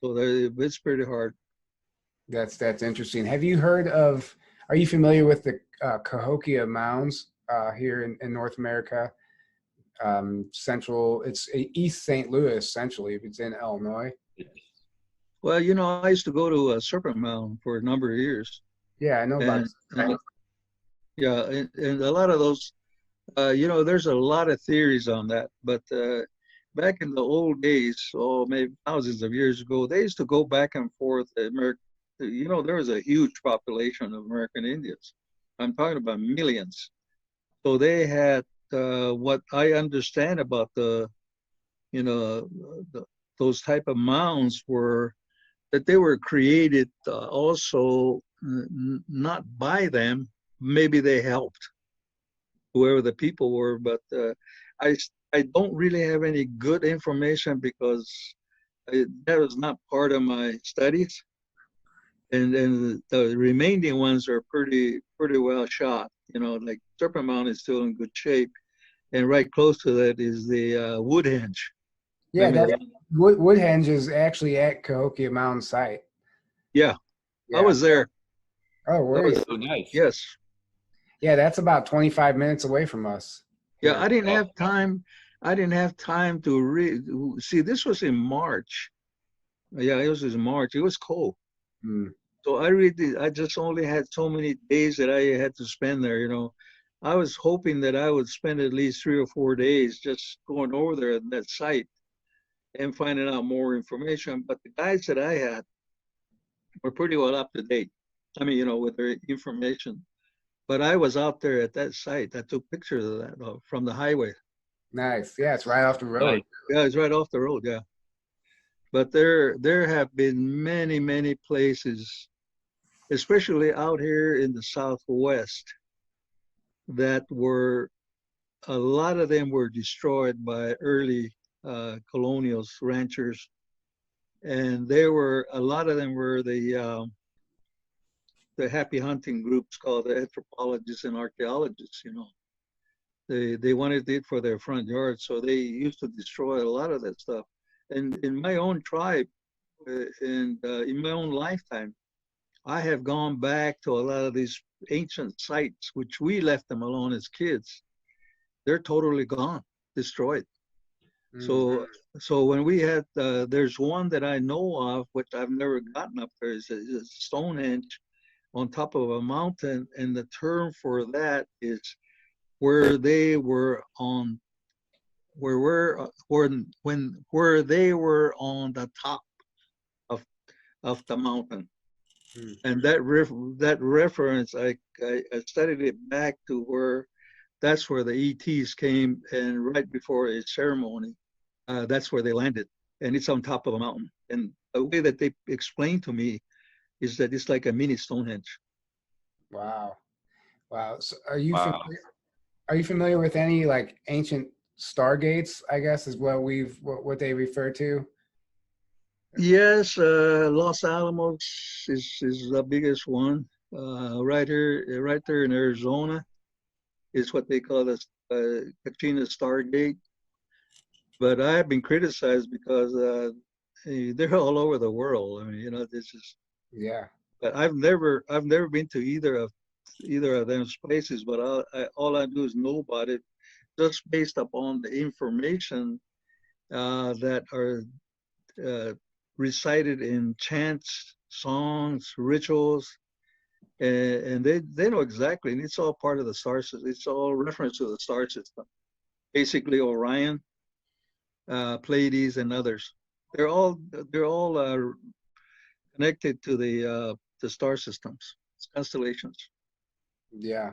So it's pretty hard. that's interesting. Have you heard of? Are you familiar with the Cahokia Mounds here in North America? Central, it's East St. Louis, essentially. It's in Illinois. Well, you know, I used to go to Serpent Mound for a number of years, Yeah, I know about and yeah, and a lot of those, you know, there's a lot of theories on that. But back in the old days, oh, maybe thousands of years ago, they used to go back and forth. You know, there was a huge population of American Indians. I'm talking about millions. So they had what I understand about you know, the, those type of mounds were that they were created also not by them. Maybe they helped whoever the people were, but I I don't really have any good information because that was not part of my studies, and the remaining ones are pretty well shot. You know, like Serpent Mound is still in good shape, and right close to that is the Woodhenge. Yeah, Remember that Woodhenge is actually at Cahokia Mountain site. Yeah, I Yeah. was there. Oh, That where was you? Oh, nice. yes. Yeah, that's about 25 minutes away from us Yeah, here. I didn't have time. I didn't have time to read. See, this was in March. Yeah, it was in March. It was cold. Hmm. So I just only had so many days that I had to spend there, you know. I was hoping that I would spend at least 3 or 4 days just going over there at that site and finding out more information. But the guys that I had were pretty well up to date. I mean, you know, with their information. But I was out there at that site. I took pictures of that from the highway. Nice. Yeah, it's right off the road. Really? Yeah, it's right off the road. Yeah. But there have been many places, especially out here in the Southwest, that were a lot of them were destroyed by early colonials, ranchers, and there were a lot of them were the happy hunting groups called the anthropologists and archaeologists. You know, they wanted it for their front yard, so they used to destroy a lot of that stuff. And in my own tribe, and in my own lifetime, I have gone back to a lot of these ancient sites, which we left them alone as kids. They're totally gone, destroyed. Mhm. So when we had, there's one that I know of, which I've never gotten up there, is a Stonehenge on top of a mountain, and the term for that is where they were on, where they were on the top of of the mountain. Hmm. And that reference, I studied it back to where that's where the ETs came, and right before a ceremony, that's where they landed, and it's on top of a mountain. And the way that they explained to me is that it's like a mini Stonehenge. Wow. Wow. So Wow. are you familiar with any like ancient stargates, I guess is what what they refer to? Yes, Los Alamos is the biggest one. Right here, right there in Arizona, is what they call the Kachina Stargate. But I've been criticized because they're all over the world. I mean, you know, this is. Yeah. But I've never been to either of those places. But all I do is know about it just based upon the information that are uh, recited in chants, songs, rituals, and they know exactly. And it's all part of the star system. It's all reference to the star system. Basically, Orion, Pleiades, and others. They're all connected to the star systems, constellations. Yeah.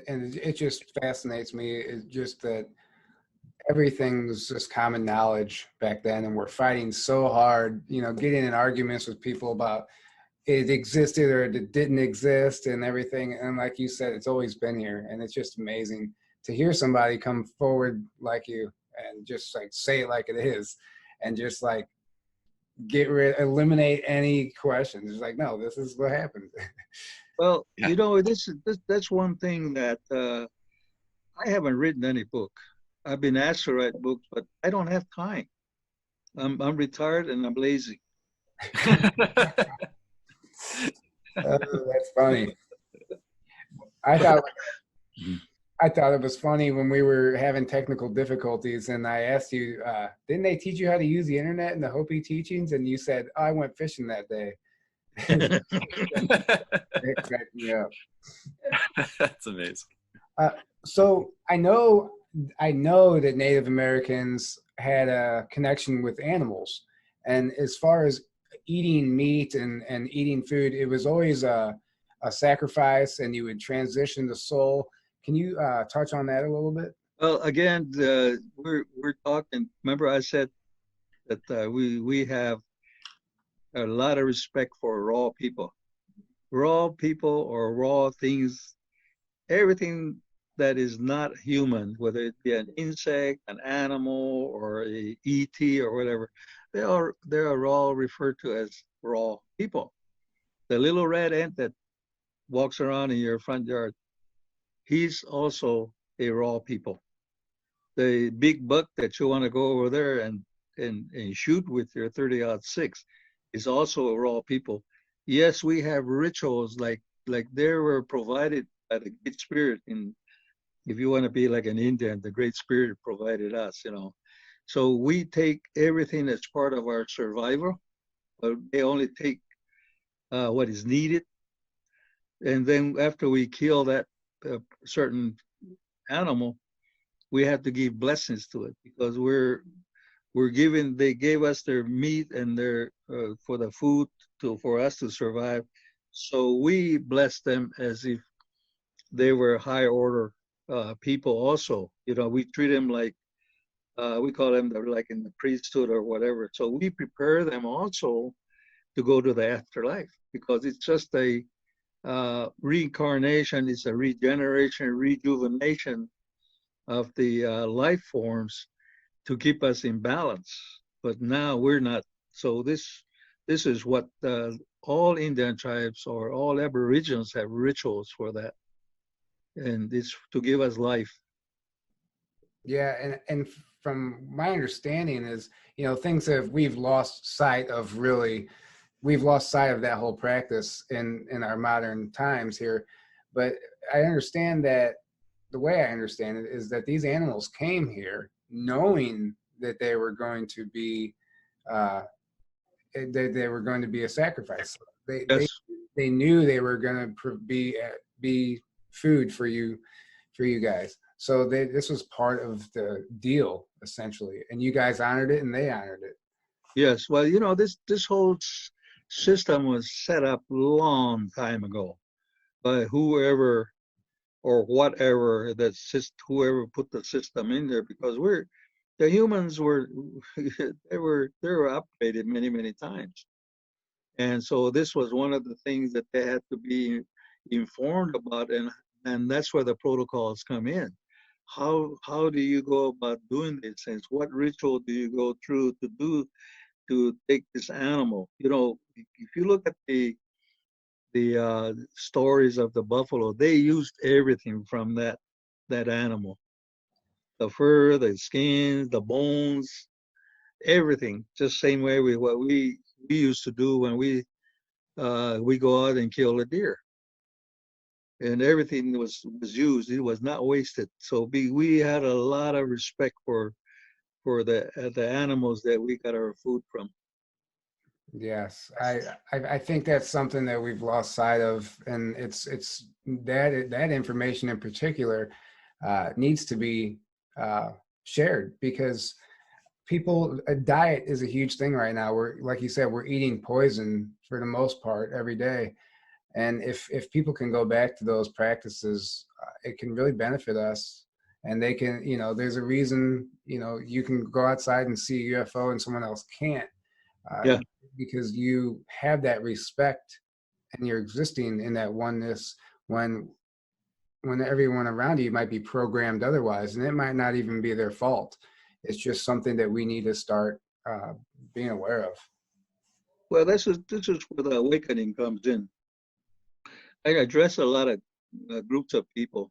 And it just fascinates me. It's just that everything was just common knowledge back then, and we're fighting so hard, you know, getting in arguments with people about it existed or it didn't exist and everything. And like you said, it's always been here, and it's just amazing to hear somebody come forward like you and just like say it like it is, and just like eliminate any questions. It's like, no, this is what happened. Well, Yeah. you know, that's one thing that I haven't written any book. I've been asked to write books, but I don't have time. I'm retired and I'm lazy. That's funny. I thought I thought it was funny when we were having technical difficulties and I asked you, didn't they teach you how to use the internet in the Hopi teachings? And you said, oh, I went fishing that day. It cracked me up. That's amazing. So I know that Native Americans had a connection with animals. And as far as eating meat and eating food, it was always a sacrifice and you would transition the soul. Can you touch on that a little bit? Well, again, we're talking. Remember, I said that we have a lot of respect for raw people or raw things, everything that is not human, whether it be an insect, an animal, or a ET or whatever. They are all referred to as raw people. The little red ant that walks around in your front yard, he's also a raw people. The big buck that you want to go over there and shoot with your 30-06 is also a raw people. Yes, we have rituals like they were provided by the Great Spirit. In if you want to be like an Indian, the Great Spirit provided us, you know. So we take everything that's part of our survival, but they only take what is needed. And then after we kill that certain animal, we have to give blessings to it because they gave us their meat and their for the food for us to survive. So we bless them as if they were high order people also. You know, we treat them like we call them like in the priesthood or whatever. So we prepare them also to go to the afterlife because it's just a reincarnation, it's a regeneration, rejuvenation of the life forms to keep us in balance. But now we're not. So this is what all Indian tribes or all Aborigines have rituals for that, and it's to give us life. Yeah, and from my understanding is, things that we've lost sight of we've lost sight of that whole practice in our modern times here. But I understand that the way I understand it is that these animals came here knowing that they were going to be they were going to be a sacrifice. Yes. They knew they were going to be food for you guys. So this was part of the deal essentially, and you guys honored it, and they honored it. Yes. Well, this whole system was set up long time ago by whoever or whatever whoever put the system in there, because the humans were they were upgraded many times, and so this was one of the things that they had to be informed about, and that's where the protocols come in. How do you go about doing these things? What ritual do you go through to take this animal? If you look at the stories of the buffalo, they used everything from that animal, the fur, the skins, the bones, everything. Just same way with what we used to do when we go out and kill a deer, and everything was used. It was not wasted. So we had a lot of respect for the animals that we got our food from. Yes, I think that's something that we've lost sight of, and it's that information in particular needs to be shared, because a diet is a huge thing right now. We're, like you said, we're eating poison for the most part every day, and if people can go back to those practices, it can really benefit us. And they can, there's a reason, you can go outside and see a UFO and someone else can't. Yeah. Because you have that respect and you're existing in that oneness when everyone around you might be programmed otherwise, and it might not even be their fault. It's just something that we need to start being aware of. Well, this is where the awakening comes in. I address a lot of groups of people,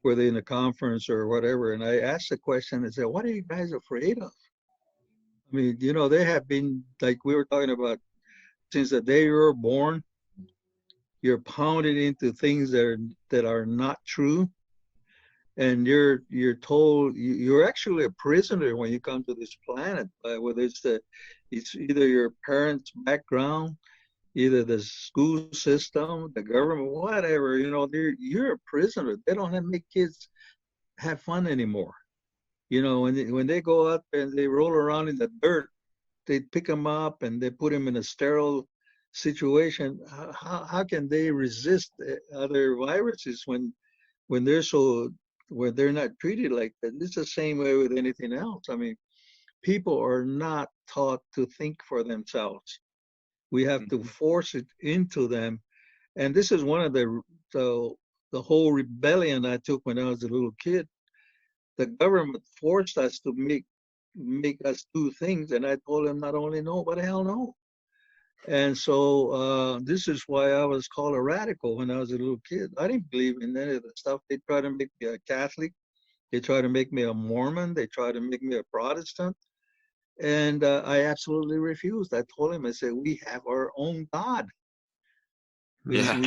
whether in a conference or whatever, and I ask the question and say, what are you guys afraid of? I mean, they have been, like we were talking about, since the day you were born, you're pounded into things that are not true. and you're told you're actually a prisoner when you come to this planet. Whether it's either your parents' background, either the school system, the government, whatever. You're a prisoner. They don't have make kids have fun anymore. When they go out and they roll around in the dirt, they pick them up and they put them in a sterile situation. How can they resist other viruses when they're not treated like that? It's the same way with anything else. I mean, people are not taught to think for themselves. We have to force it into them, and this is one of the whole rebellion I took when I was a little kid. The government forced us to make us do things, and I told them not only no, but hell no. And so this is why I was called a radical when I was a little kid. I didn't believe in any of the stuff. They tried to make me a Catholic. They tried to make me a Mormon. They tried to make me a Protestant. And I absolutely refused. I told him, I said, we have our own God. Yeah.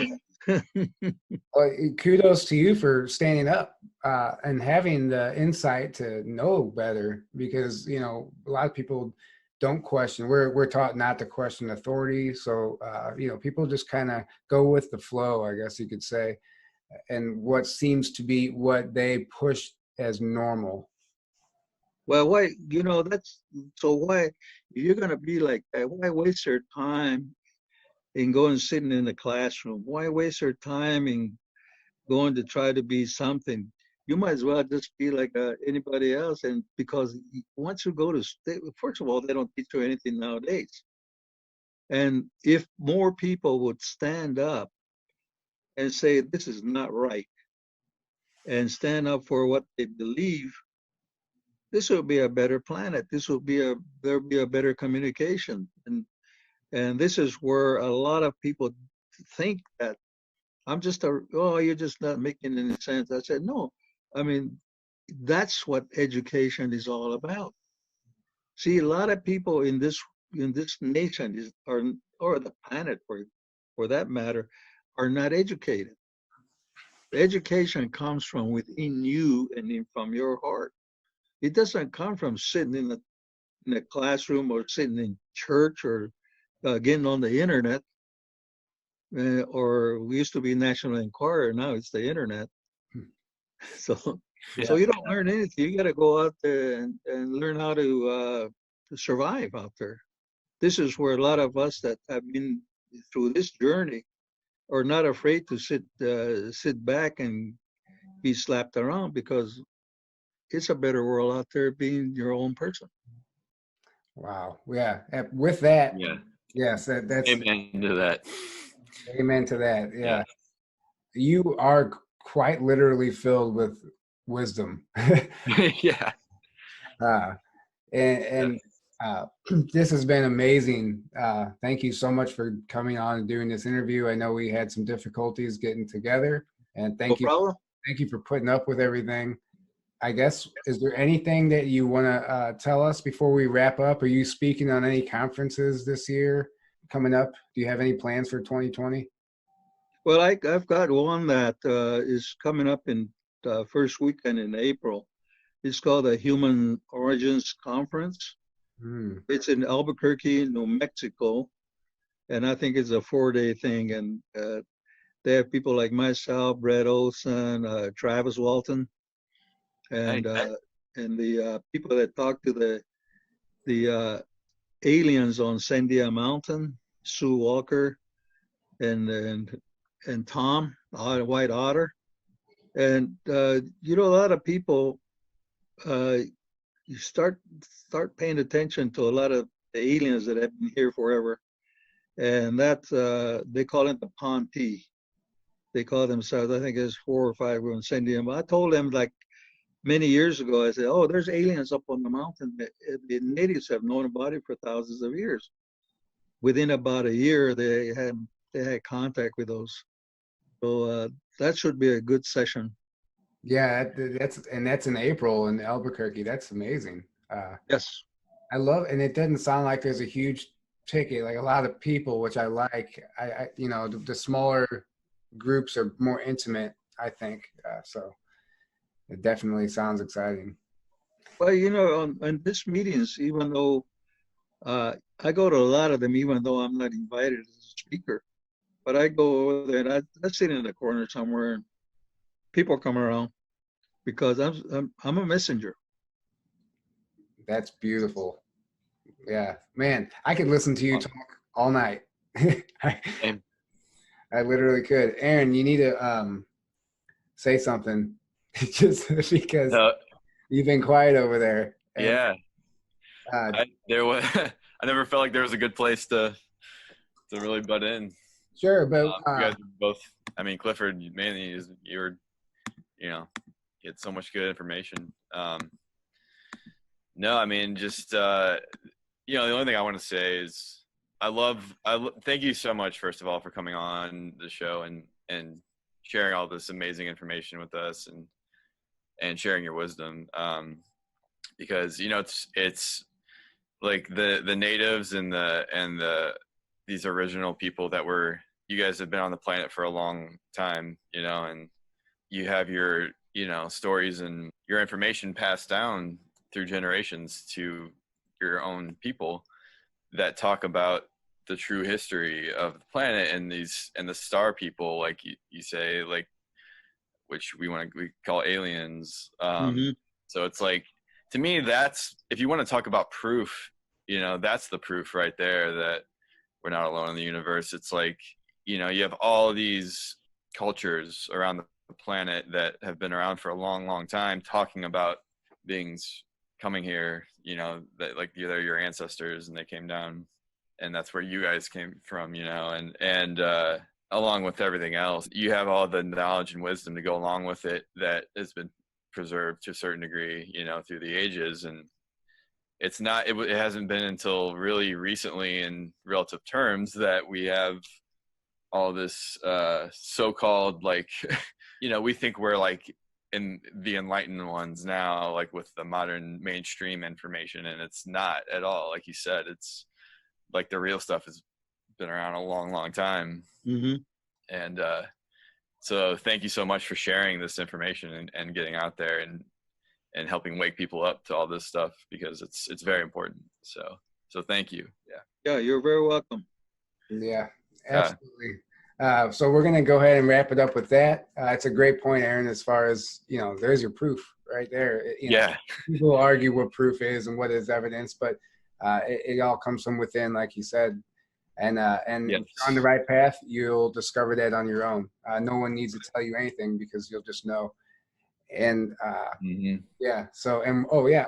Well, kudos to you for standing up and having the insight to know better, because a lot of people don't question. We're taught not to question authority, so people just kind of go with the flow, I guess you could say, and what seems to be what they push as normal. Well, why, why you're going to be like that? Why waste your time in going sitting in the classroom? Why waste your time in going to try to be something? You might as well just be like anybody else. And because once you go to state, first of all, they don't teach you anything nowadays. And if more people would stand up and say, this is not right, and stand up for what they believe, this will be a better planet. There'll be a better communication. And this is where a lot of people think that you're just not making any sense. I said, no, I mean, that's what education is all about. See, a lot of people in this nation or the planet for that matter, are not educated. Education comes from within you and from your heart. It doesn't come from sitting in a classroom or sitting in church or getting on the internet. Or we used to be National Enquirer, now it's the internet. So you don't learn anything. You got to go out there and learn how to survive out there. This is where a lot of us that have been through this journey are not afraid to sit back and be slapped around, because it's a better world out there being your own person. Wow. Yeah. With that. Yeah. Yes. That's Amen to that. Amen to that. Yeah. You are quite literally filled with wisdom. Yeah. And this has been amazing. Thank you so much for coming on and doing this interview. I know we had some difficulties getting together, and thank you for putting up with everything. I guess, is there anything that you want to tell us before we wrap up? Are you speaking on any conferences this year coming up? Do you have any plans for 2020? Well, I've got one that is coming up in the first weekend in April. It's called the Human Origins Conference. It's in Albuquerque, New Mexico, and I think it's a 4-day thing. And they have people like myself, Brett Olson, Travis Walton, and the people that talk to the aliens on Sandia Mountain, Sue Walker, and Tom, White Otter. And a lot of people, you start paying attention to a lot of the aliens that have been here forever, and that they call it the Ponte. They call themselves, I think there's 4 or 5 who send them. I told them like many years ago, I said, oh, there's aliens up on the mountain. The natives have known about it for thousands of years. Within about a year, they had contact with those. So that should be a good session. Yeah, that's in April in Albuquerque. That's amazing. Yes. I love, and it doesn't sound like there's a huge ticket, like a lot of people, which I like. The smaller groups are more intimate, I think. So It definitely sounds exciting. Well, you know, on these meetings, even though I go to a lot of them, even though I'm not invited as a speaker, but I go over there and I sit in the corner somewhere, and people come around because I'm a messenger. That's beautiful. Yeah, man, I could listen to you talk all night. And I literally could. Aaron, you need to say something, just because you've been quiet over there. And, yeah, there was. I never felt like there was a good place to really butt in. Sure, but You guys are both. I mean, Clifford mainly you had so much good information. No, I mean, just the only thing I want to say is thank you so much, first of all, for coming on the show and sharing all this amazing information with us and sharing your wisdom. Because it's like the natives and these original people you guys have been on the planet for a long time, and you have your stories and your information passed down through generations to your own people that talk about the true history of the planet and the star people, like you say, like, which we call aliens. So it's like, to me, that's, if you want to talk about proof, that's the proof right there that we're not alone in the universe. It's like, you have all these cultures around the planet that have been around for a long, long time talking about beings coming here, that like they're your ancestors and they came down, and that's where you guys came from, and along with everything else, you have all the knowledge and wisdom to go along with it that has been preserved to a certain degree, through the ages. And it hasn't been until really recently in relative terms that we have all this so-called, like, we think we're like in the enlightened ones now, like with the modern mainstream information, and it's not at all. Like you said, it's like the real stuff has been around a long, long time. And so thank you so much for sharing this information and getting out there and helping wake people up to all this stuff, because it's very important. So thank you. Yeah, you're very welcome. Yeah, absolutely. So we're going to go ahead and wrap it up with that. It's a great point, Aaron, as far as, there's your proof right there. People argue what proof is and what is evidence, but it all comes from within, like you said. And Yes. If you're on the right path, you'll discover that on your own. No one needs to tell you anything, because you'll just know. And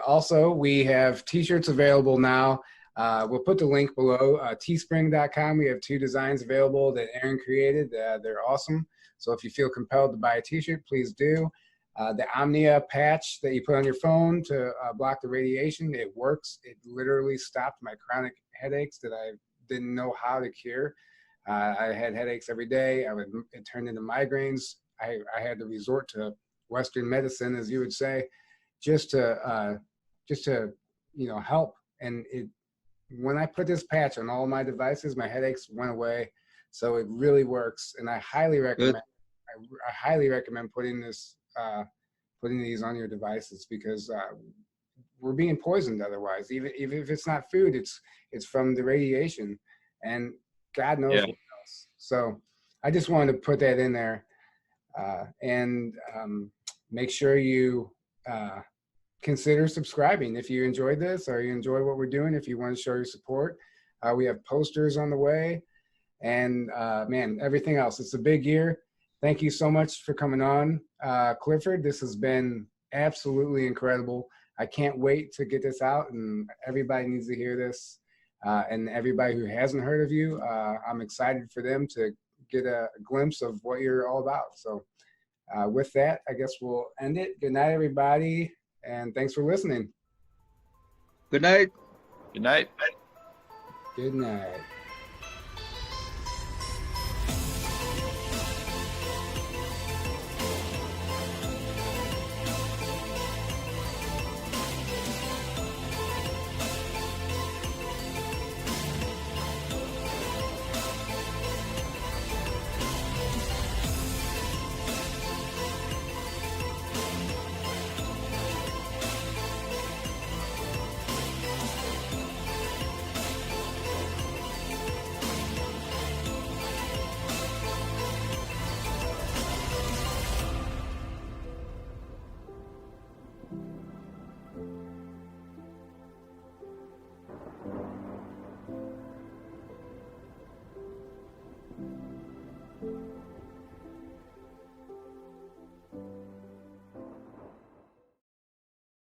also we have t-shirts available now. We'll put the link below. Teespring.com. We have 2 designs available that Aaron created. They're awesome. So if you feel compelled to buy a t-shirt, please do. The OMNIA patch that you put on your phone to block the radiation, it works. It literally stopped my chronic headaches that I didn't know how to cure. I had headaches every day. It turned into migraines. I had to resort to Western medicine, as you would say, just to help. And when I put this patch on all my devices, my headaches went away. So it really works, and I highly recommend. I highly recommend putting these on your devices, because we're being poisoned otherwise. Even if it's not food, it's from the radiation, and God knows what else. So I just wanted to put that in there, and make sure you consider subscribing if you enjoyed this or you enjoy what we're doing. If you want to show your support, we have posters on the way, and everything else. It's a big year. Thank you so much for coming on, Clifford. This has been absolutely incredible. I can't wait to get this out, and everybody needs to hear this. And everybody who hasn't heard of you, I'm excited for them to get a glimpse of what you're all about. So with that, I guess we'll end it. Good night, everybody, and thanks for listening. Good night. Good night. Good night.